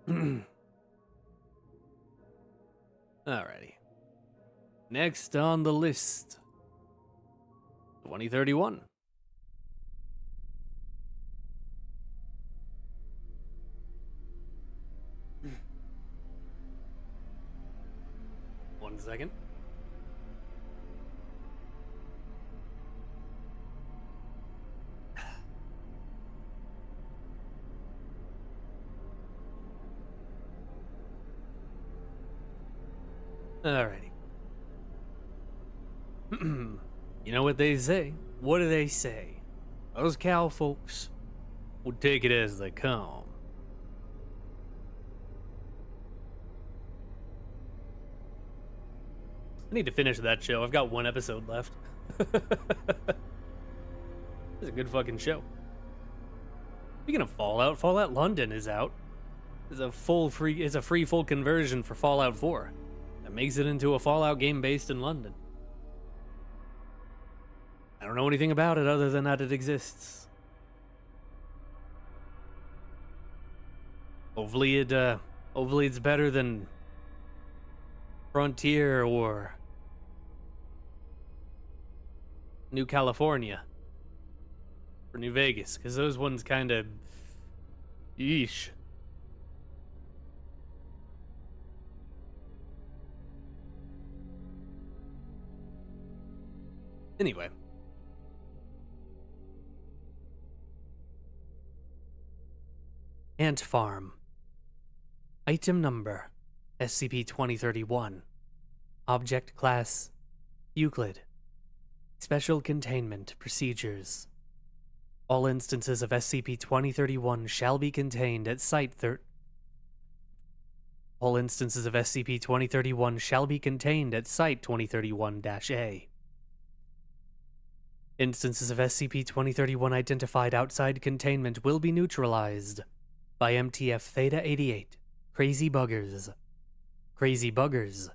Alrighty. Next on the list, 2031. One second. Alrighty. You know what they say? What do they say? Those cow folks will take it as they come. I need to finish that show. I've got 1 episode left. It's a good fucking show. Speaking of Fallout, Fallout London is out. It's a free full conversion for Fallout 4. That makes it into a Fallout game based in London. I don't know anything about it other than that it exists. Hopefully it's better than Frontier or New California or New Vegas, because those ones kind of yeesh. Anyway. Ant Farm. Item number SCP-2031. Object Class Euclid. Special Containment Procedures. All instances of SCP-2031 shall be contained at All instances of SCP-2031 shall be contained at Site 2031-A. Instances of SCP-2031 identified outside containment will be neutralized by MTF Theta-88, Crazy Buggers. Crazy Buggers,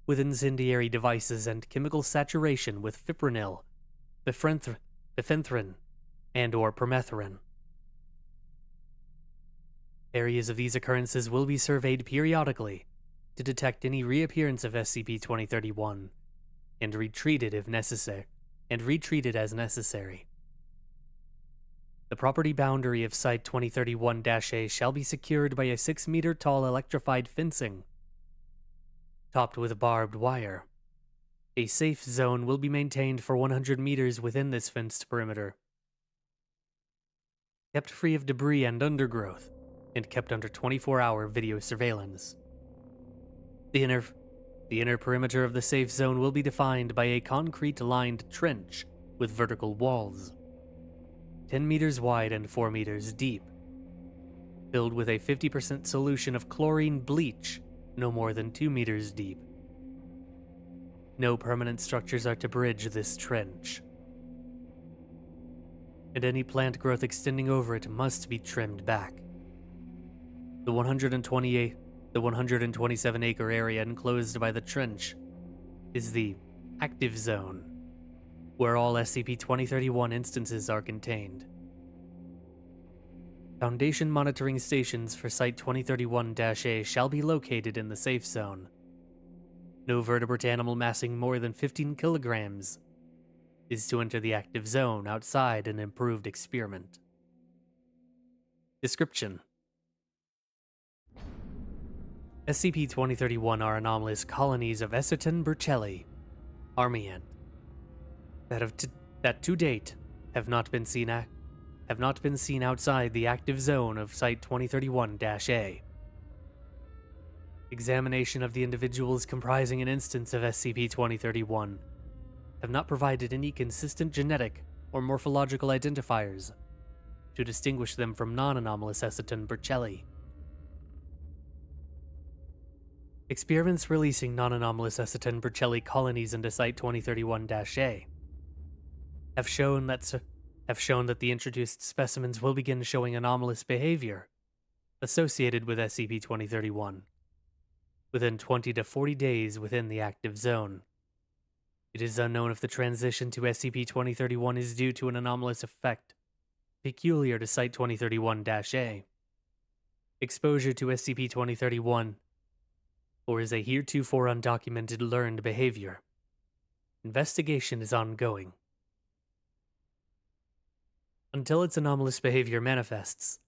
with incendiary devices and chemical saturation with fipronil, bifenthrin, and or permethrin. Areas of these occurrences will be surveyed periodically to detect any reappearance of SCP-2031 and retreated as necessary. The property boundary of Site 2031-A shall be secured by a 6-meter-tall electrified fencing, topped with barbed wire. A safe zone will be maintained for 100 meters within this fenced perimeter, kept free of debris and undergrowth, and kept under 24-hour video surveillance. The inner perimeter of the safe zone will be defined by a concrete-lined trench with vertical walls, 10 meters wide and 4 meters deep, filled with a 50% solution of chlorine bleach no more than 2 meters deep. No permanent structures are to bridge this trench, and any plant growth extending over it must be trimmed back. The 127-acre area enclosed by the trench is the active zone, where all SCP-2031 instances are contained. Foundation monitoring stations for Site 2031-A shall be located in the safe zone. No vertebrate animal massing more than 15 kilograms is to enter the active zone outside an improved experiment. Description: SCP-2031 are anomalous colonies of Eciton burchelli, army ant, that to date have not been seen outside the active zone of Site 2031-A. Examination of the individuals comprising an instance of SCP-2031 have not provided any consistent genetic or morphological identifiers to distinguish them from non-anomalous Eciton burchelli. Experiments releasing non-anomalous Eciton burchelli colonies into Site 2031-A have shown that have shown that the introduced specimens will begin showing anomalous behavior associated with SCP-2031 within 20 to 40 days within the active zone. It is unknown if the transition to SCP-2031 is due to an anomalous effect peculiar to Site-2031-A, exposure to SCP-2031, or is a heretofore undocumented learned behavior. Investigation is ongoing. Until its anomalous behavior manifests,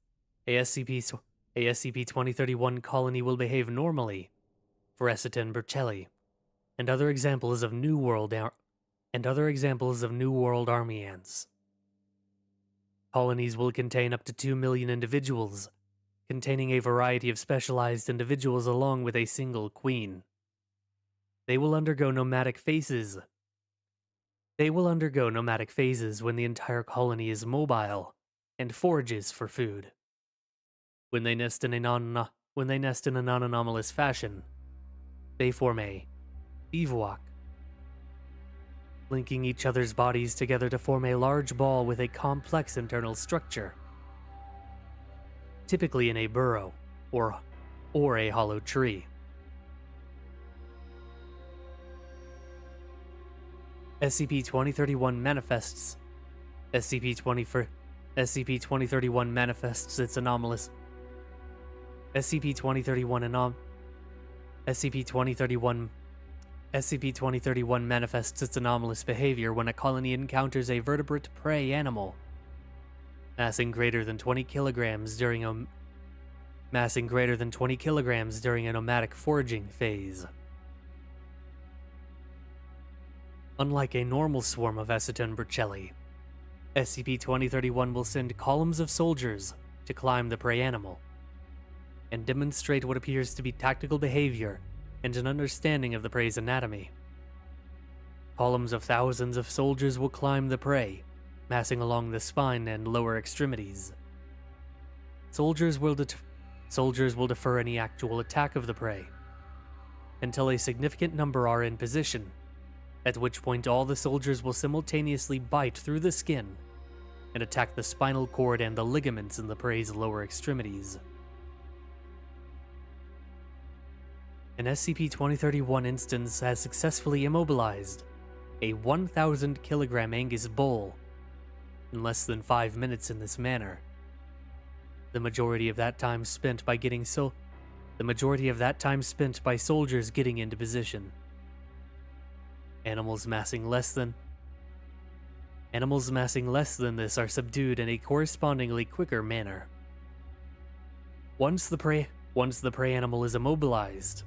a SCP-2031 colony will behave normally for Eciton Burchelli and other examples of New World Army ants. Colonies will contain up to 2 million individuals, containing a variety of specialized individuals along with a single queen. They will undergo nomadic phases when the entire colony is mobile and forages for food. When they nest in a non-anomalous fashion, they form a bivouac, linking each other's bodies together to form a large ball with a complex internal structure, typically in a burrow or a hollow tree. SCP-2031 manifests. SCP-2031 manifests its anomalous. SCP-2031 manifests its anomalous behavior when a colony encounters a vertebrate prey animal, massing greater than 20 kilograms during a nomadic foraging phase. Unlike a normal swarm of Eciton Burchelli, SCP-2031 will send columns of soldiers to climb the prey animal and demonstrate what appears to be tactical behavior and an understanding of the prey's anatomy. Columns of thousands of soldiers will climb the prey, massing along the spine and lower extremities. Soldiers will defer any actual attack of the prey until a significant number are in position, at which point all the soldiers will simultaneously bite through the skin and attack the spinal cord and the ligaments in the prey's lower extremities. An SCP-2031 instance has successfully immobilized a 1,000 kilogram Angus bull in less than 5 minutes in this manner. The majority of that time spent by soldiers getting into position. Animals massing less than this are subdued in a correspondingly quicker manner. Once the prey animal is immobilized,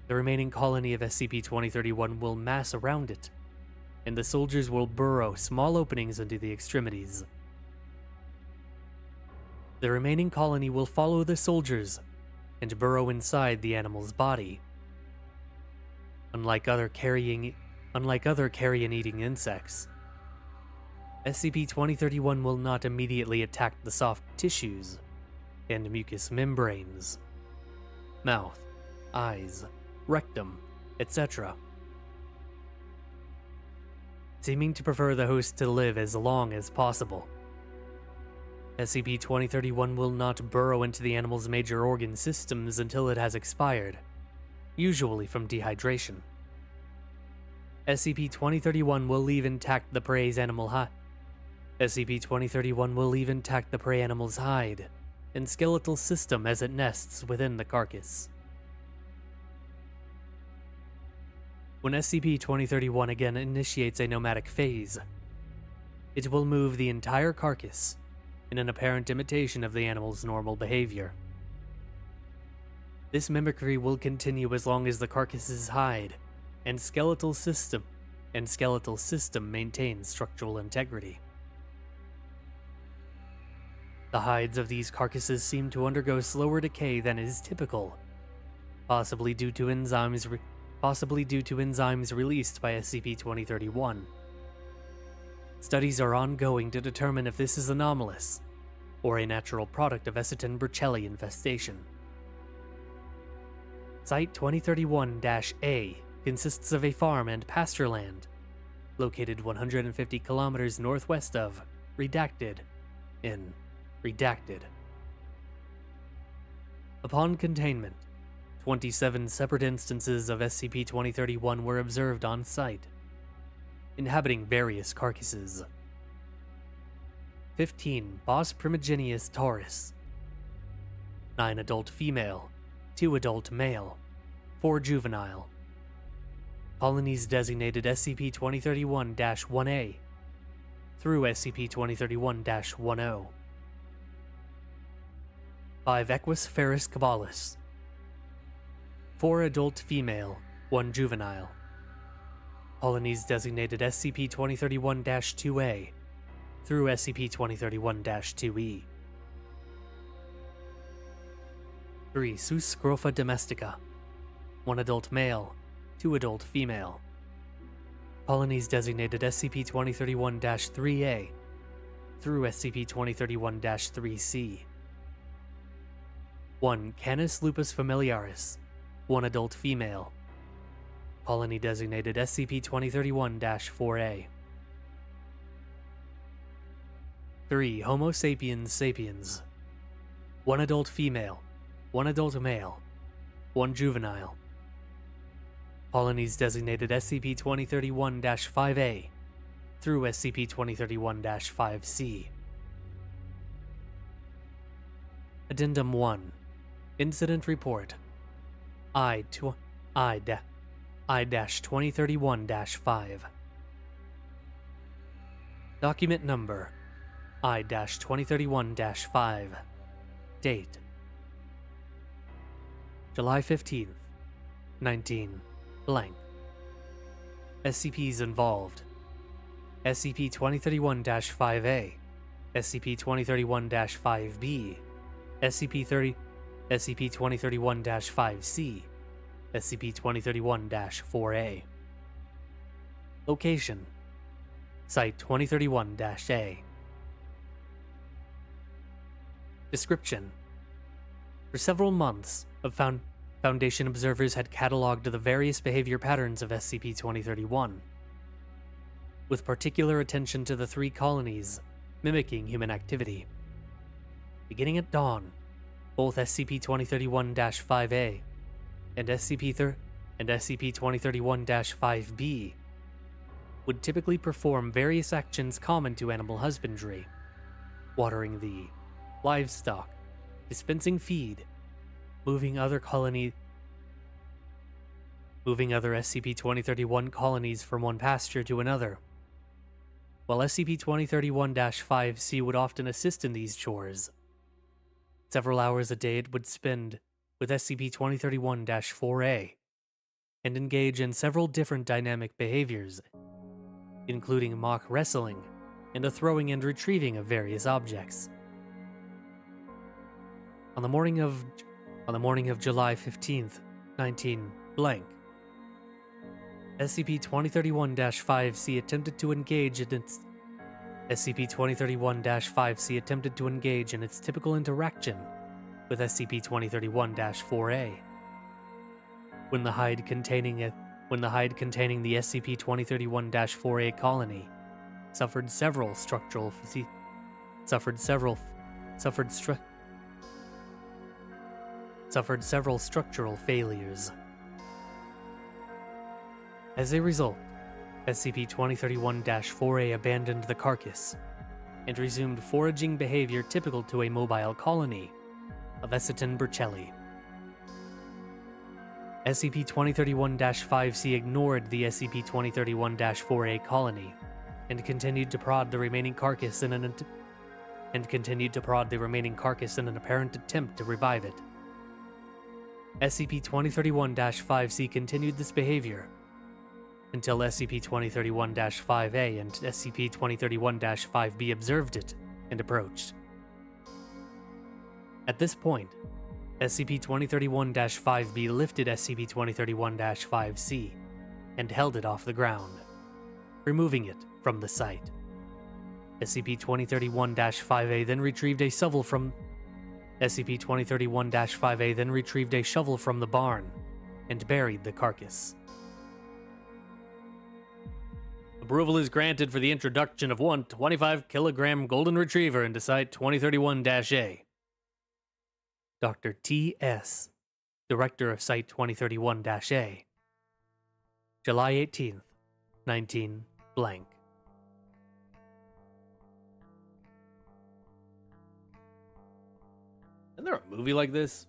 the remaining colony of SCP-2031 will mass around it, and the soldiers will burrow small openings into the extremities. The remaining colony will follow the soldiers and burrow inside the animal's body. Unlike other carrion-eating insects, SCP-2031 will not immediately attack the soft tissues and mucous membranes, mouth, eyes, rectum, etc., seeming to prefer the host to live as long as possible. SCP-2031 will not burrow into the animal's major organ systems until it has expired, usually from dehydration. SCP-2031 will leave intact the prey's animal hide. SCP-2031 will leave intact the prey animal's hide and skeletal system as it nests within the carcass. When SCP-2031 again initiates a nomadic phase, it will move the entire carcass in an apparent imitation of the animal's normal behavior. This mimicry will continue as long as the carcass's hide and skeletal system maintains structural integrity. The hides of these carcasses seem to undergo slower decay than is typical, possibly due to enzymes released by SCP-2031. Studies are ongoing to determine if this is anomalous or a natural product of Eciton Burchelli infestation. Site-2031-A consists of a farm and pasture land located 150 kilometers northwest of redacted in redacted. Upon containment, 27 separate instances of SCP-2031 were observed on site, inhabiting various carcasses. 15 Bos primigenius taurus, 9 adult female, 2 adult male, 4 juvenile. Colonies designated SCP-2031-1A through SCP-2031-10. 5 Equus ferus caballus, 4 adult female, 1 juvenile. Colonies designated SCP-2031-2A through SCP-2031-2E. 3 Sus scrofa domestica, 1 adult male, 2 adult female. Colonies designated SCP-2031-3A through SCP-2031-3C. 1 Canis lupus familiaris, 1 adult female. Colony designated SCP-2031-4A. 3 Homo sapiens sapiens, 1 adult female, 1 adult male, 1 juvenile. Colonies designated SCP-2031-5A through SCP-2031-5C. Addendum 1 Incident Report I-2031-5 Document Number I-2031-5 Date July 15th, 19 blank. SCPs involved: SCP-2031-5A, SCP-2031-5B, SCP-2031-5C, SCP-2031-4A. Location: Site 2031-A. Description: For several months, Foundation observers had cataloged the various behavior patterns of SCP-2031, with particular attention to the 3 colonies mimicking human activity. Beginning at dawn, both SCP-2031-5A and SCP-2031-5B would typically perform various actions common to animal husbandry: watering the livestock, dispensing feed, moving other SCP-2031 colonies from one pasture to another. While SCP-2031-5C would often assist in these chores, several hours a day it would spend with SCP-2031-4A and engage in several different dynamic behaviors, including mock wrestling and the throwing and retrieving of various objects. On the morning of July 15th, 19 blank, SCP-2031-5C attempted to engage in its typical interaction with SCP-2031-4A. When the hide containing the SCP-2031-4A colony suffered several structural failures. As a result, SCP-2031-4A abandoned the carcass and resumed foraging behavior typical to a mobile colony of Eciton burchelli. SCP-2031-5C ignored the SCP-2031-4A colony and continued to prod the remaining carcass in an apparent attempt to revive it. SCP-2031-5C continued this behavior until SCP-2031-5A and SCP-2031-5B observed it and approached. At this point, SCP-2031-5B lifted SCP-2031-5C and held it off the ground, removing it from the site. SCP-2031-5A then retrieved a shovel from the barn and buried the carcass. Approval is granted for the introduction of one 25-kilogram golden retriever into Site 2031-A. Dr. T.S., Director of Site 2031-A. July 18th, 19 blank. Isn't there a movie like this?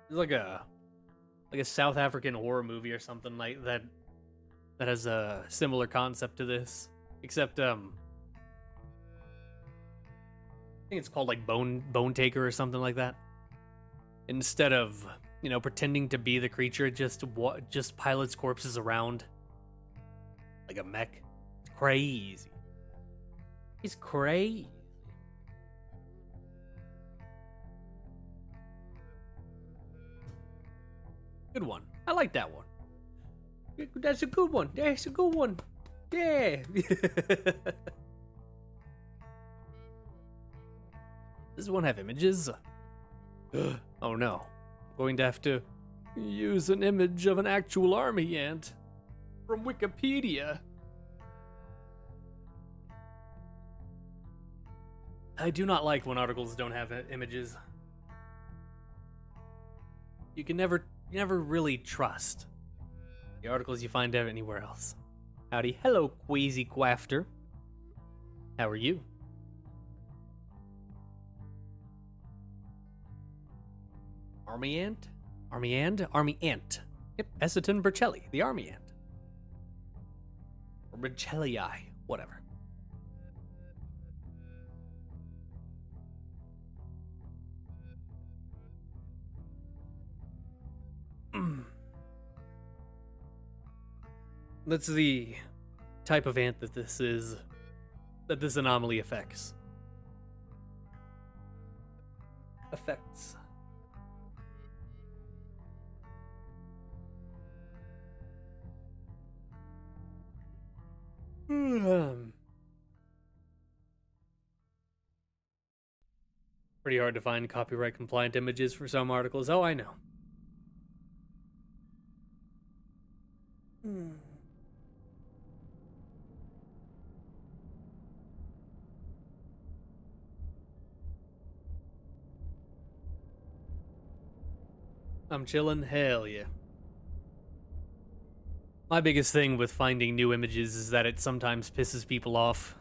It's like a South African horror movie or something like that that has a similar concept to this, except I think it's called like Bone Taker or something like that. Instead of, you know, pretending to be the creature, it just pilots corpses around like a mech. It's crazy. It's crazy. Good one. I like that one. That's a good one. That's a good one. Yeah. Does one have images? Oh no. I'm going to have to use an image of an actual army ant from Wikipedia. I do not like when articles don't have images. You never really trust the articles you find out anywhere else. Howdy. Hello, Queasy Quafter. How are you? Army ant? Army ant. Yep, Essiton Burchelli, the army ant. Or Burchellii, whatever. That's the type of ant that this anomaly affects. Pretty hard to find copyright compliant images for some articles. Oh, I know. I'm chillin', hell yeah. My biggest thing with finding new images is that it sometimes pisses people off.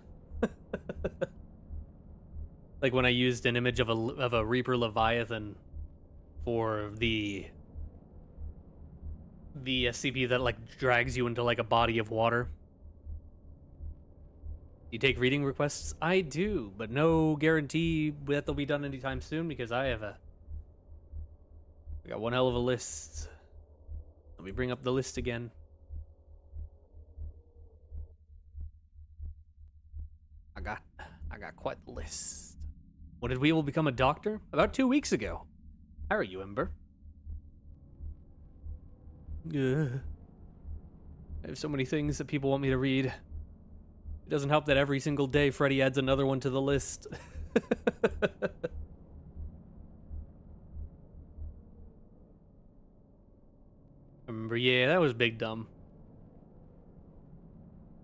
Like when I used an image of a Reaper Leviathan for the SCP that like drags you into like a body of water. You take reading requests? I do, but no guarantee that they'll be done anytime soon because I got one hell of a list. Let me bring up the list again. I got quite the list. When did Weevil become a doctor? About 2 weeks ago. How are you, Ember? I have so many things that people want me to read. It doesn't help that every single day Freddy adds another one to the list. Remember, yeah, that was big dumb.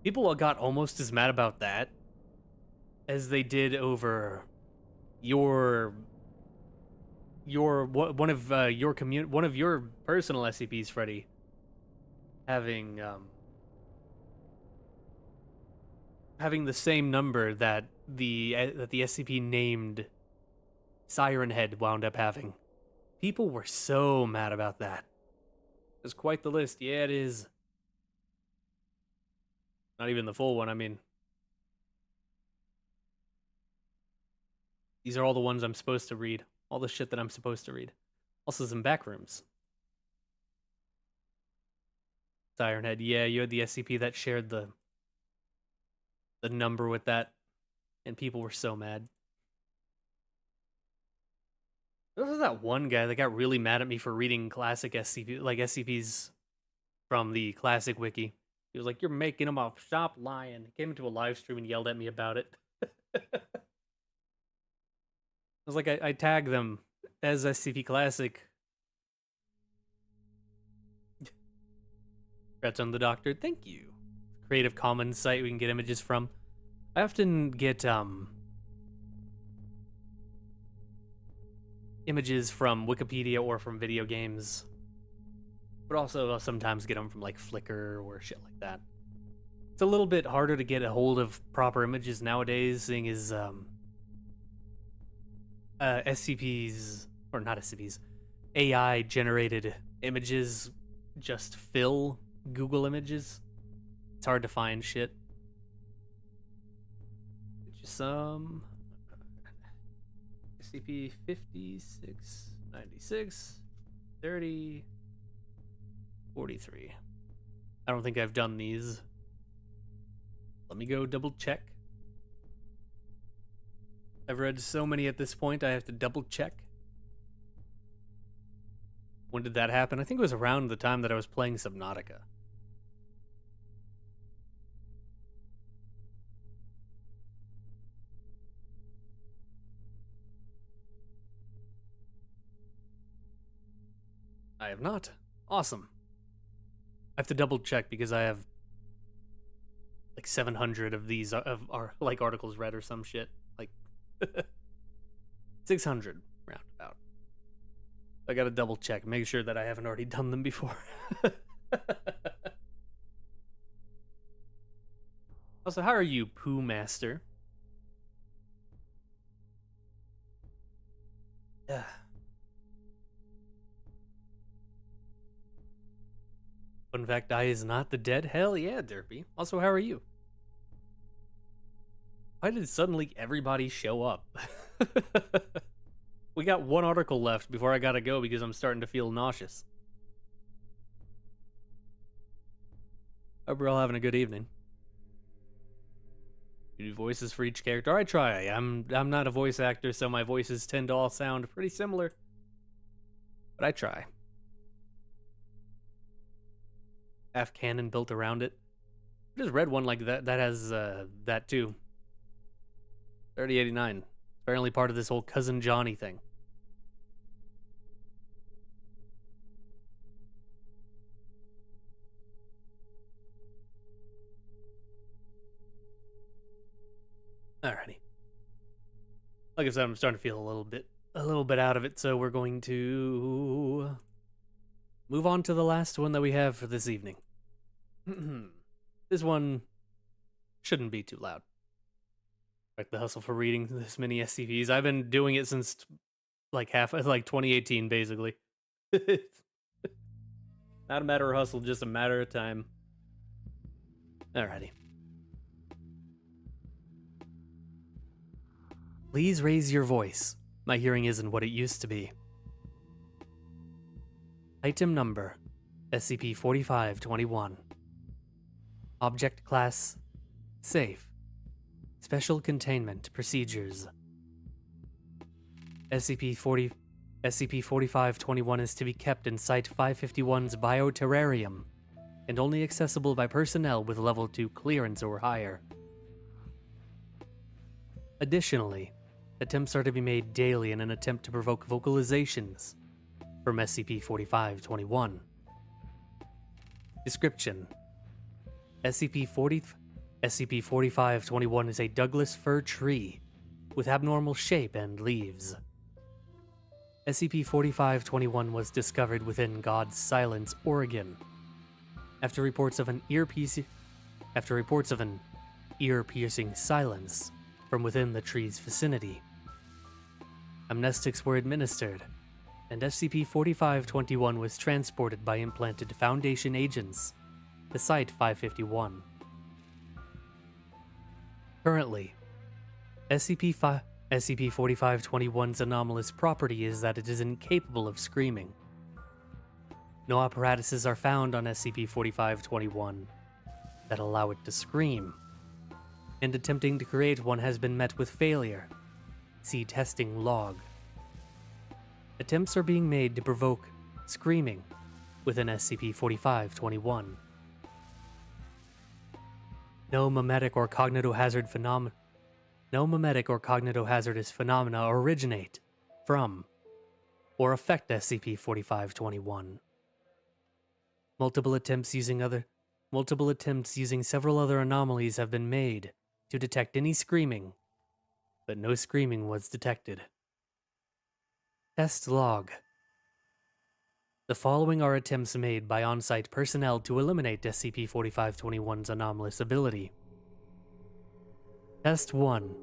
People got almost as mad about that as they did over one of your personal SCPs, Freddy, having the same number that the SCP named Siren Head wound up having. People were so mad about that. It's quite the list. Yeah, it is. Not even the full one, I mean. These are all the ones I'm supposed to read. All the shit that I'm supposed to read. Also some backrooms. Siren Head. Yeah, you had the SCP that shared the number with that. And people were so mad. There was that one guy that got really mad at me for reading classic SCP, like SCPs from the classic wiki. He was like, "You're making them up. Stop lying." He came into a live stream and yelled at me about it. I was like, I tagged them as SCP Classic. Congrats on the doctor. Thank you. Creative Commons site we can get images from. I often get images from Wikipedia or from video games, but also I'll sometimes get them from like Flickr or shit like that. It's a little bit harder to get a hold of proper images nowadays, seeing as SCPs, or not SCPs, AI generated images just fill Google Images. It's hard to find shit. Just some SCP 5696 30 43. I don't think I've done these. Let me go double check. I've read so many at this point, I have to double check. When did that happen? I think it was around the time that I was playing Subnautica. I have not. Awesome. I have to double check because I have like 700 of these like articles read or some shit. Like 600 roundabout. I gotta double check, make sure that I haven't already done them before. Also, how are you, Pooh Master? Fun fact, I is not the dead. Hell yeah, Derpy. Also, how are you? Why did suddenly everybody show up? We got one article left before I gotta go because I'm starting to feel nauseous. Hope we're all having a good evening. You do voices for each character? I try. I'm not a voice actor, so my voices tend to all sound pretty similar. But I try. Half canon built around it. I just read one like that has that too. 3089. Apparently part of this whole Cousin Johnny thing. Alrighty. Like I said, I'm starting to feel a little bit out of it, so we're going to move on to the last one that we have for this evening. This one shouldn't be too loud. Like the hustle for reading this many SCPs. I've been doing it since like 2018, basically. Not a matter of hustle, just a matter of time. Alrighty. Please raise your voice. My hearing isn't what it used to be. Item number SCP-4521. Object class safe. Special containment procedures. SCP-4521 is to be kept in Site-551's bioterrarium and only accessible by personnel with level 2 clearance or higher. Additionally, attempts are to be made daily in an attempt to provoke vocalizations from SCP-4521. Description: SCP-4521 is a Douglas fir tree with abnormal shape and leaves. SCP-4521 was discovered within God's Silence, Oregon, after reports of an ear-piercing silence from within the tree's vicinity. Amnestics were administered, and SCP-4521 was transported by implanted Foundation agents to Site-551. Currently, SCP-4521's anomalous property is that it is incapable of screaming. No apparatuses are found on SCP-4521 that allow it to scream, and attempting to create one has been met with failure. See testing log. Attempts are being made to provoke screaming within SCP-4521. No mimetic or cognitohazardous phenomena originate from or affect SCP-4521. Multiple attempts using several other anomalies have been made to detect any screaming, but no screaming was detected. Test log. The following are attempts made by on-site personnel to eliminate SCP-4521's anomalous ability. Test 1.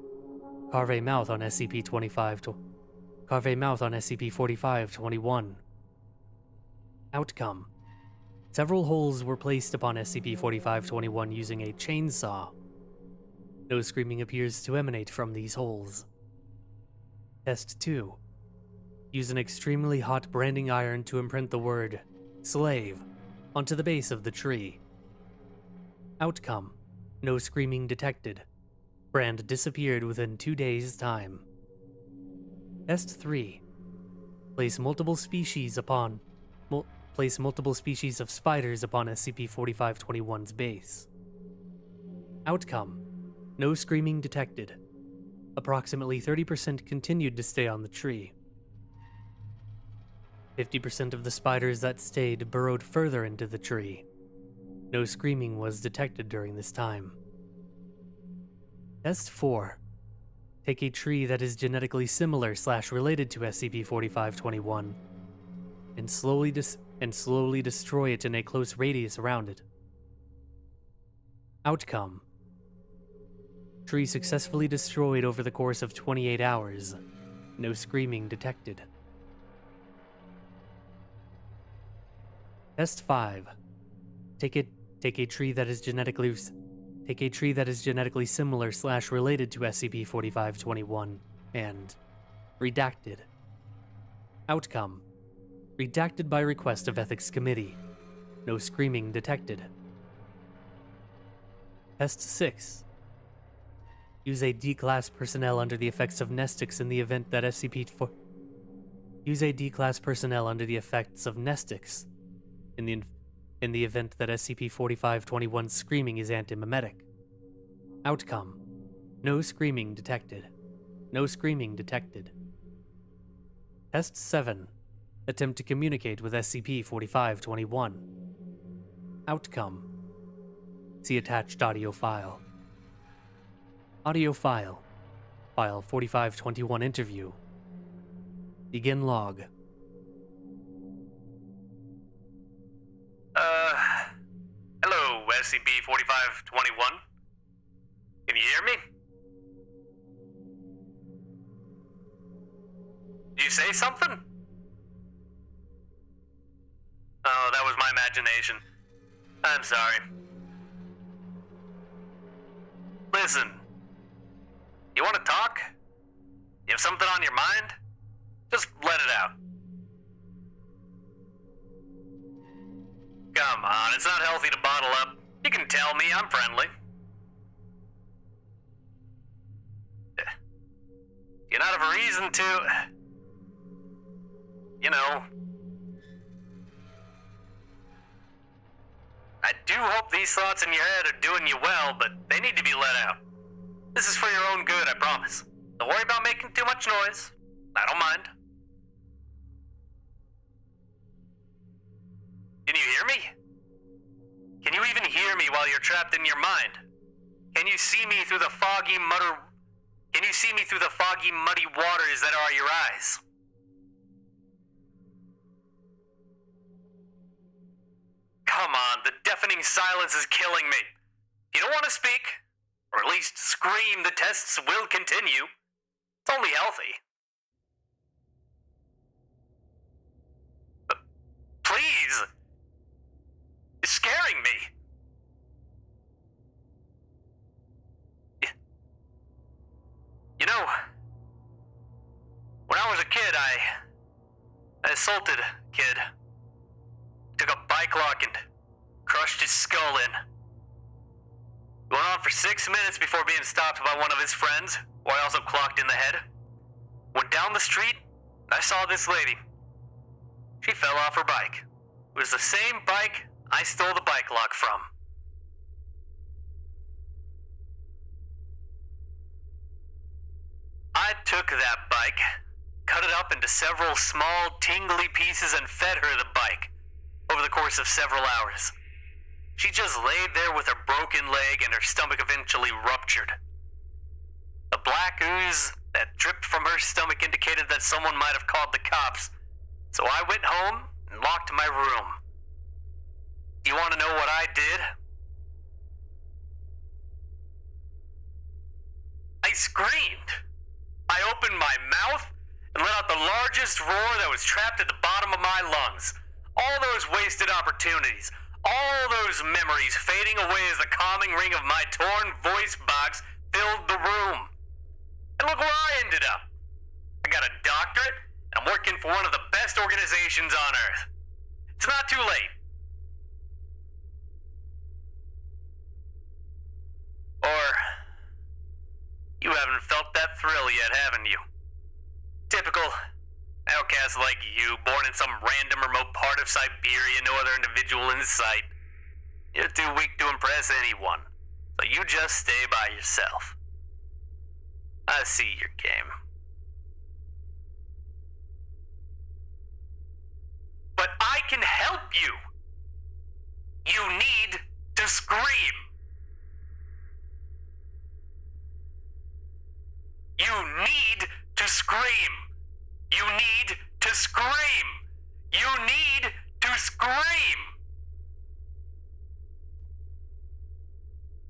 Carve a mouth on SCP-4521. Outcome. Several holes were placed upon SCP-4521 using a chainsaw. No screaming appears to emanate from these holes. Test 2. Use an extremely hot branding iron to imprint the word slave onto the base of the tree. Outcome. No screaming detected. Brand disappeared within 2 days' time. Test 3. Place multiple species of spiders upon SCP-4521's base. Outcome. No screaming detected. Approximately 30% continued to stay on the tree. 50% of the spiders that stayed burrowed further into the tree. No screaming was detected during this time. Test 4. Take a tree that is genetically similar/related to SCP-4521 and slowly destroy it in a close radius around it. Outcome. Tree successfully destroyed over the course of 28 hours. No screaming detected. Test 5. Take a tree that is genetically similar/related to SCP-4521 and redacted. Outcome. Redacted by request of Ethics Committee. No screaming detected. Test 6. Use a D-Class personnel under the effects of Nestix in the event that in the event that SCP-4521's screaming is antimimetic. Outcome. No screaming detected. No screaming detected. Test 7. Attempt to communicate with SCP-4521. Outcome. See attached audio file. Audio file. File 4521 interview. Begin log. Hello, SCP-4521? Can you hear me? Did you say something? Oh, that was my imagination. I'm sorry. Listen. You want to talk? You have something on your mind? Just let it out. Come on, it's not healthy to bottle up. You can tell me, I'm friendly. You not have a reason to... You know... I do hope these thoughts in your head are doing you well, but they need to be let out. This is for your own good, I promise. Don't worry about making too much noise. I don't mind. Can you hear me? Can you even hear me while you're trapped in your mind? Can you see me through the foggy, muddy waters that are your eyes? Come on, the deafening silence is killing me. If you don't want to speak, or at least scream, the tests will continue. It's only healthy. But please! You're scaring me. You know, when I was a kid, I assaulted a kid. Took a bike lock and crushed his skull in. It went on for 6 minutes before being stopped by one of his friends, who I also clocked in the head. Went down the street, and I saw this lady. She fell off her bike. It was the same bike I stole the bike lock from. I took that bike, cut it up into several small, tingly pieces, and fed her the bike. over the course of several hours. She just laid there with her broken leg and her stomach eventually ruptured. The black ooze that dripped from her stomach indicated that someone might have called the cops, so I went home and locked my room. Do you want to know what I did? I screamed. I opened my mouth and let out the largest roar that was trapped at the bottom of my lungs. All those wasted opportunities, all those memories fading away as the calming ring of my torn voice box filled the room. And look where I ended up. I got a doctorate, and I'm working for one of the best organizations on Earth. It's not too late. Or, you haven't felt that thrill yet, haven't you? Typical outcast like you, born in some random remote part of Siberia, no other individual in sight. You're too weak to impress anyone, so you just stay by yourself. I see your game. But I can help you. You need to scream. You need to scream. You need to scream. You need to scream.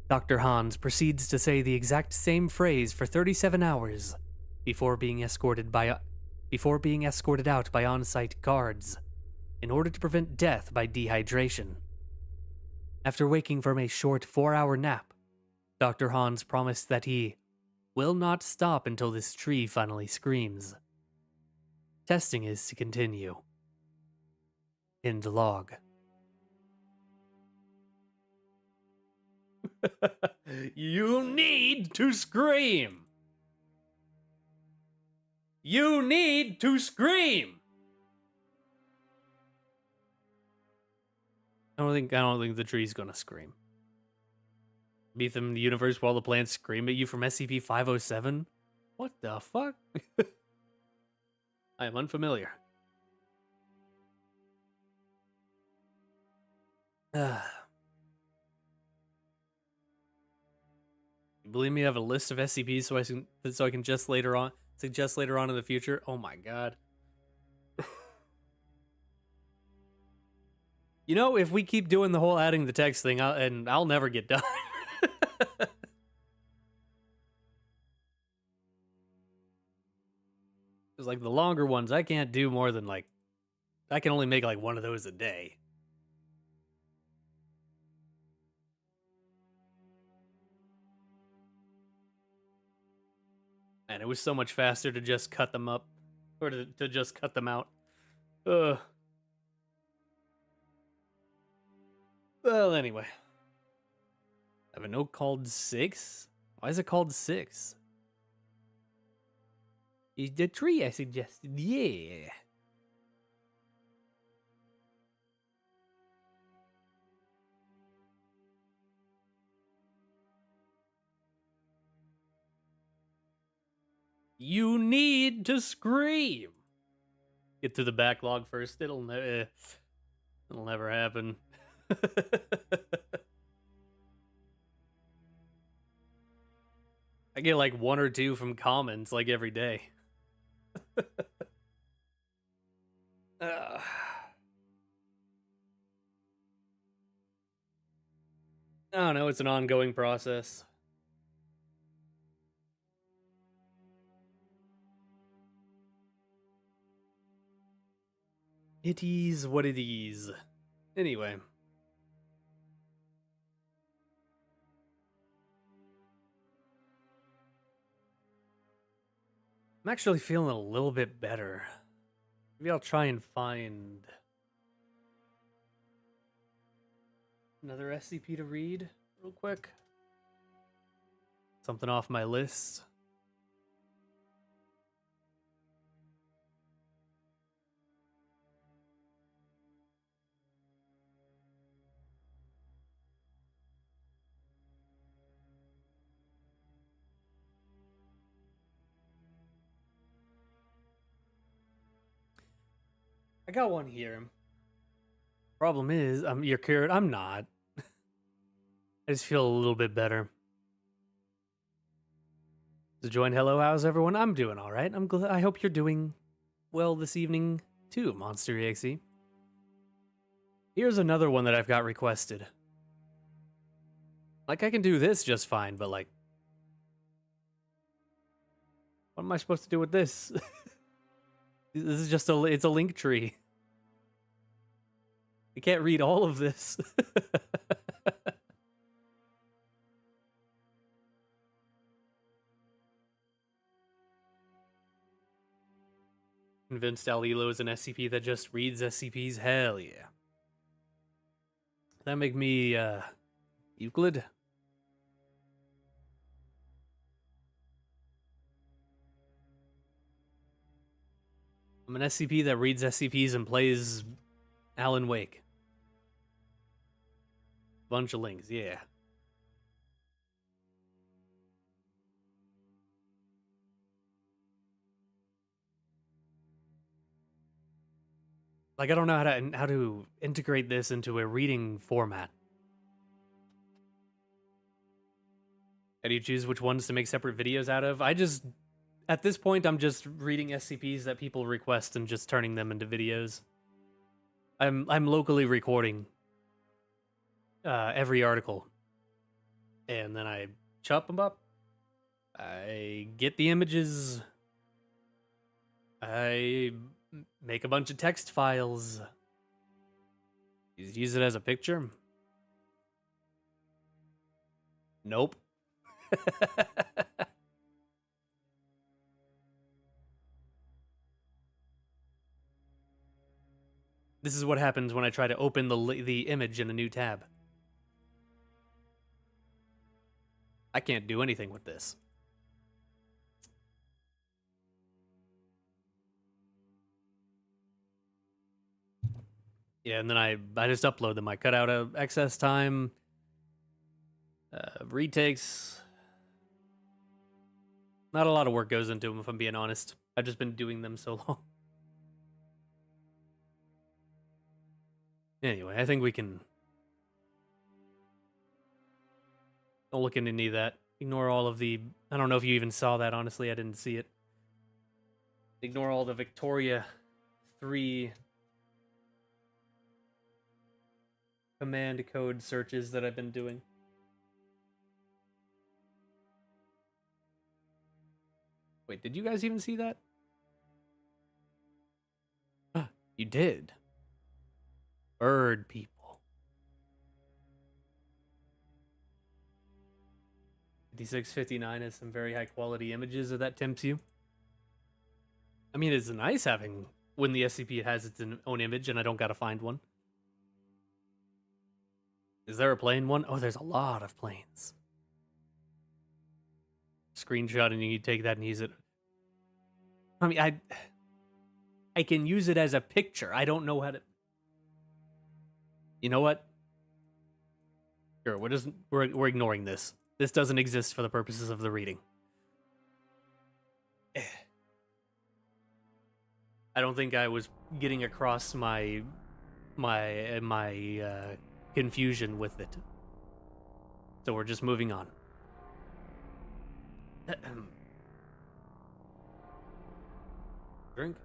Dr. Hans proceeds to say the exact same phrase for 37 hours before being escorted out by on-site guards in order to prevent death by dehydration. After waking from a short 4-hour nap, Dr. Hans promised that he will not stop until this tree finally screams. Testing is to continue. End log. You need to scream. You need to scream. I don't think the tree's gonna scream. Beat them in the universe while the plants scream at you from SCP-507? What the fuck? I am unfamiliar. Believe me, I have a list of SCPs so I can suggest later on in the future. Oh my god. You know, if we keep doing the whole adding the text thing, I'll never get done. Because like the longer ones, I can't do more than I can only make like one of those a day. And it was so much faster to just cut them up. Or to just cut them out. Well, anyway. I have a note called 6? Why is it called 6? Is the tree I suggested, yeah. You need to scream. Get to the backlog first. It'll never happen. I get like 1 or 2 from comments like every day. I don't know, it's an ongoing process. It is what it is. Anyway. I'm actually feeling a little bit better. Maybe I'll try and find another SCP to read real quick. Something off my list. I got one here. Problem is, you're cured. I'm not. I just feel a little bit better. So join hello, how's everyone? I'm doing all right. I'm glad. I hope you're doing well this evening too, Monster EXE. Here's another one that I've got requested. Like, I can do this just fine, but like, what am I supposed to do with this? This is just it's a link tree. I can't read all of this. Convinced Aliulo is an SCP that just reads SCPs? Hell yeah. That make me, Euclid? I'm an SCP that reads SCPs and plays Alan Wake. Bunch of links, yeah. Like, I don't know how to integrate this into a reading format. How do you choose which ones to make separate videos out of? At this point, I'm just reading SCPs that people request and just turning them into videos. I'm locally recording every article, and then I chop them up. I get the images. I make a bunch of text files. Use it as a picture. Nope. This is what happens when I try to open the image in a new tab. I can't do anything with this. Yeah, and then I just upload them. I cut out excess time, retakes. Not a lot of work goes into them, if I'm being honest. I've just been doing them so long. Anyway, I think we can... Don't look into any of that. Ignore all of the... I don't know if you even saw that, honestly. I didn't see it. Ignore all the Victoria 3 command code searches that I've been doing. Wait, did you guys even see that? You did. Bird people. 5659 has some very high quality images if that tempts you. I mean, it's nice having when the SCP has its own image and I don't gotta find one. Is there a plane one? Oh, there's a lot of planes. Screenshot and you take that and use it. I mean, I can use it as a picture. I don't know how to... You know what? Sure, we're ignoring this. This doesn't exist for the purposes of the reading. I don't think I was getting across my confusion with it. So we're just moving on. Drink.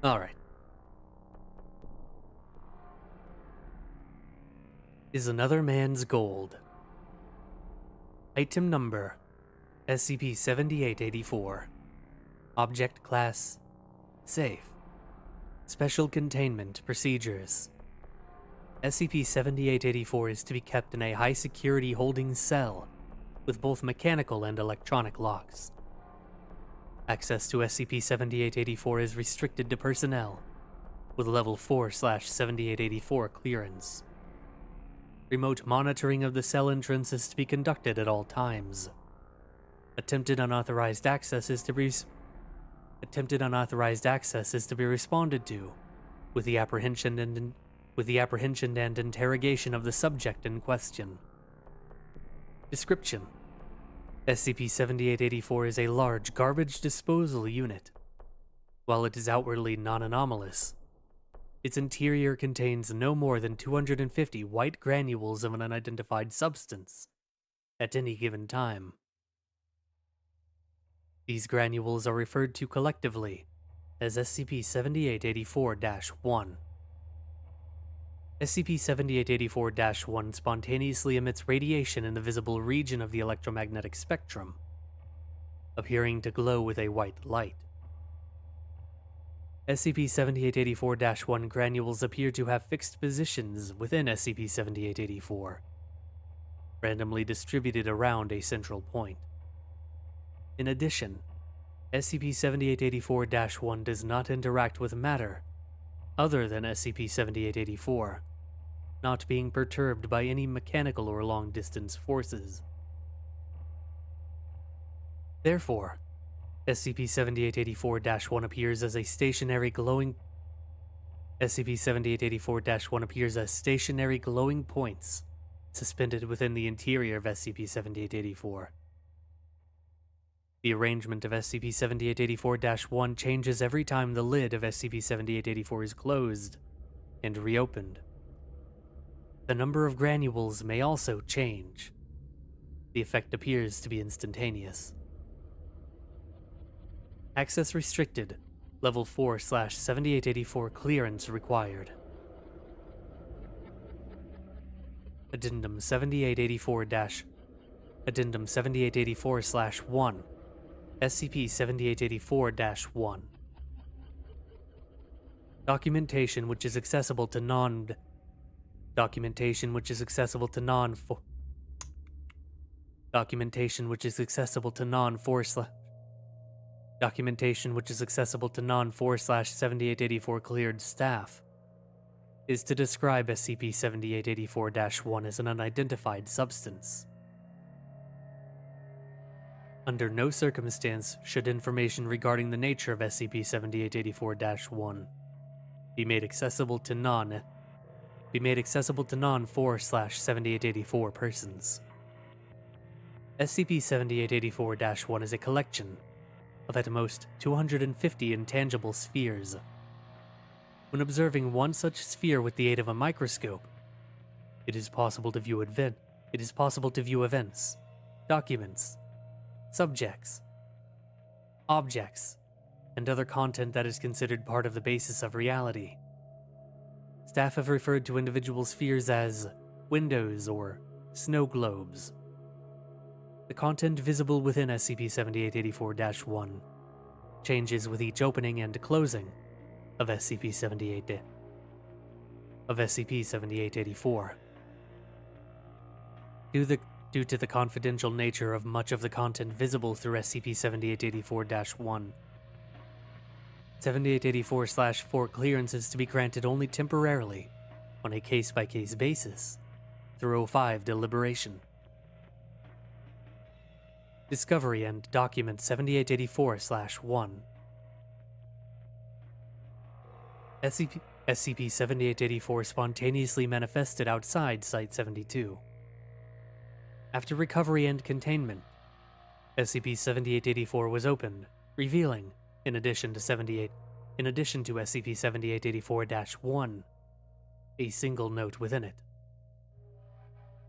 All right. Is another man's gold. Item number SCP-7884. Object class safe. Special containment procedures. SCP-7884 is to be kept in a high-security holding cell with both mechanical and electronic locks. Access to SCP-7884 is restricted to personnel with Level 4/7884 clearance. Remote monitoring of the cell entrance is to be conducted at all times. Attempted unauthorized access is to be responded to with the apprehension and with the apprehension and interrogation of the subject in question. Description: SCP-7884 is a large garbage disposal unit. While it is outwardly non-anomalous, its interior contains no more than 250 white granules of an unidentified substance at any given time. These granules are referred to collectively as SCP-7884-1. SCP-7884-1 spontaneously emits radiation in the visible region of the electromagnetic spectrum, appearing to glow with a white light. SCP-7884-1 granules appear to have fixed positions within SCP-7884, randomly distributed around a central point. In addition, SCP-7884-1 does not interact with matter other than SCP-7884, not being perturbed by any mechanical or long-distance forces. Therefore, SCP-7884-1 appears as a stationary glowing SCP-7884-1 appears as stationary glowing points suspended within the interior of SCP-7884. The arrangement of SCP-7884-1 changes every time the lid of SCP-7884 is closed and reopened. The number of granules may also change. The effect appears to be instantaneous. Access restricted. Level 4/7884 clearance required. Addendum 7884- Addendum 7884/1. SCP-7884-1. Documentation which is accessible to non Documentation which is accessible to non Documentation which is accessible to Documentation which is accessible to non-4/7884 cleared staff is to describe SCP-7884-1 as an unidentified substance. Under no circumstance should information regarding the nature of SCP-7884-1 be made accessible to non-4/7884 persons. SCP-7884-1 is a collection of at most 250 intangible spheres. When observing one such sphere with the aid of a microscope, it is possible to view events, documents, subjects, objects, and other content that is considered part of the basis of reality. Staff have referred to individual spheres as windows or snow globes. The content visible within SCP-7884-1 changes with each opening and closing of SCP-7884. Due to the confidential nature of much of the content visible through SCP-7884-1, 7884/4 clearance is to be granted only temporarily on a case-by-case basis through O5 deliberation. Discovery and Document 7884/1. SCP-7884 spontaneously manifested outside Site-72. After recovery and containment, SCP-7884 was opened, revealing, in addition to SCP-7884-1, a single note within it.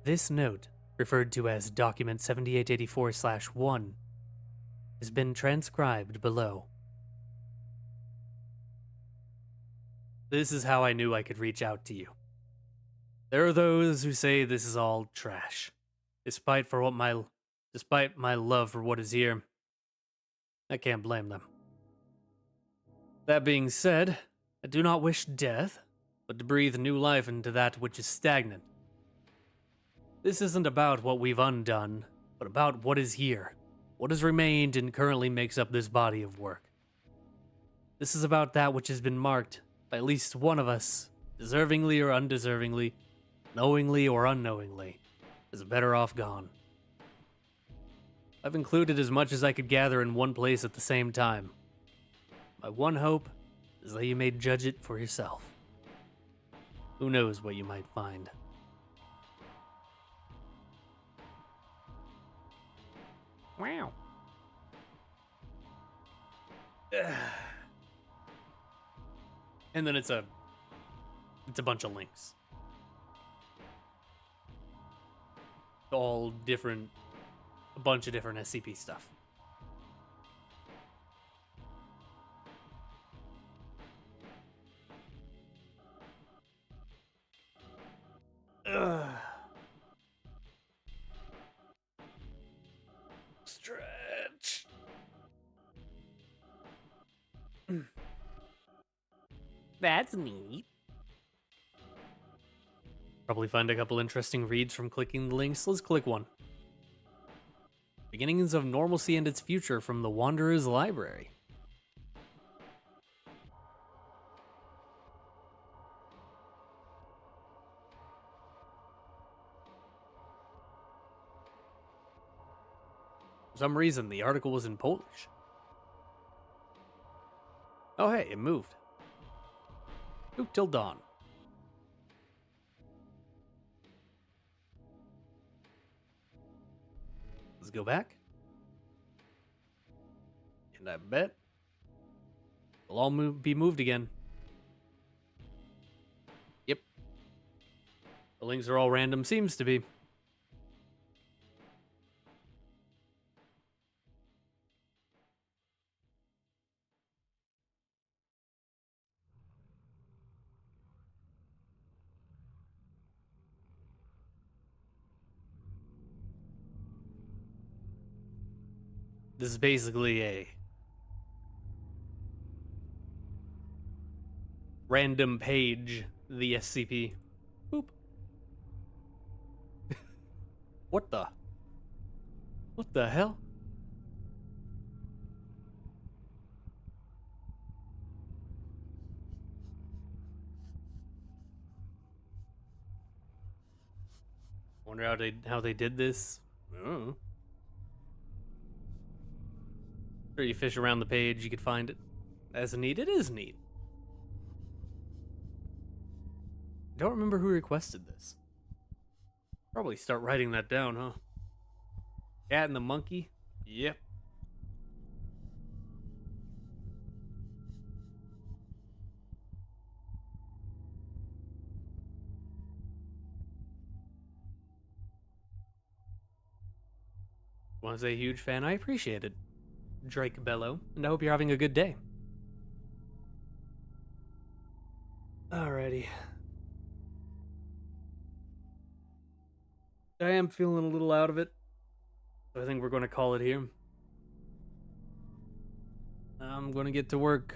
This note, referred to as Document 7884/1, has been transcribed below. This is how I knew I could reach out to you. There are those who say this is all trash. Despite my love for what is here, I can't blame them. That being said, I do not wish death, but to breathe new life into that which is stagnant. This isn't about what we've undone, but about what is here, what has remained and currently makes up this body of work. This is about that which has been marked by at least one of us, deservingly or undeservingly, knowingly or unknowingly, is better off gone. I've included as much as I could gather in one place at the same time. My one hope is that you may judge it for yourself. Who knows what you might find. Wow. And then it's a bunch of links. All different, a bunch of different SCP stuff. Stretch. That's neat. Probably find a couple interesting reads from clicking the links. Let's click one. Beginnings of Normalcy and Its Future from the Wanderer's Library. For some reason, the article was in Polish. Oh hey, it moved. Oop till dawn. Let's go back. And I bet they'll all be moved again. Yep. The links are all random, seems to be. This is basically a random page, the SCP. Boop. What the? What the hell? Wonder how they did this. Oh. Sure, you fish around the page, you could find it. That's neat. It is neat. I don't remember who requested this. Probably start writing that down, huh? Cat and the monkey? Yep. Want to say huge fan? I appreciate it, Drake Bello, and I hope you're having a good day. Alrighty. I am feeling a little out of it, so I think we're going to call it here. I'm going to get to work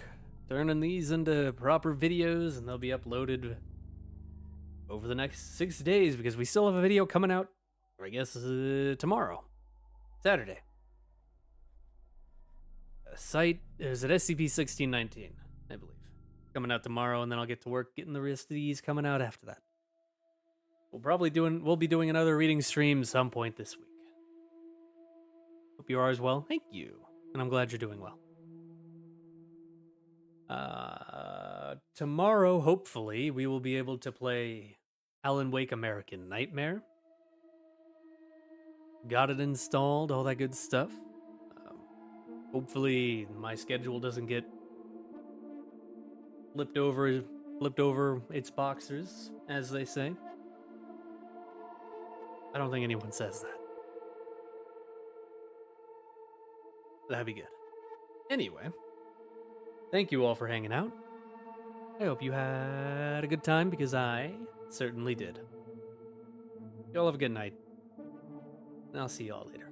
turning these into proper videos, and they'll be uploaded over the next 6 days because we still have a video coming out, or I guess tomorrow, Saturday. A site is at SCP-1619, I believe. Coming out tomorrow, and then I'll get to work getting the rest of these coming out after that. We'll be doing another reading stream some point this week. Hope you are as well. Thank you. And I'm glad you're doing well. Tomorrow, hopefully, we will be able to play Alan Wake American Nightmare. Got it installed, all that good stuff. Hopefully, my schedule doesn't get flipped over its boxers, as they say. I don't think anyone says that. That'd be good. Anyway, thank you all for hanging out. I hope you had a good time because I certainly did. Y'all have a good night. And I'll see y'all later.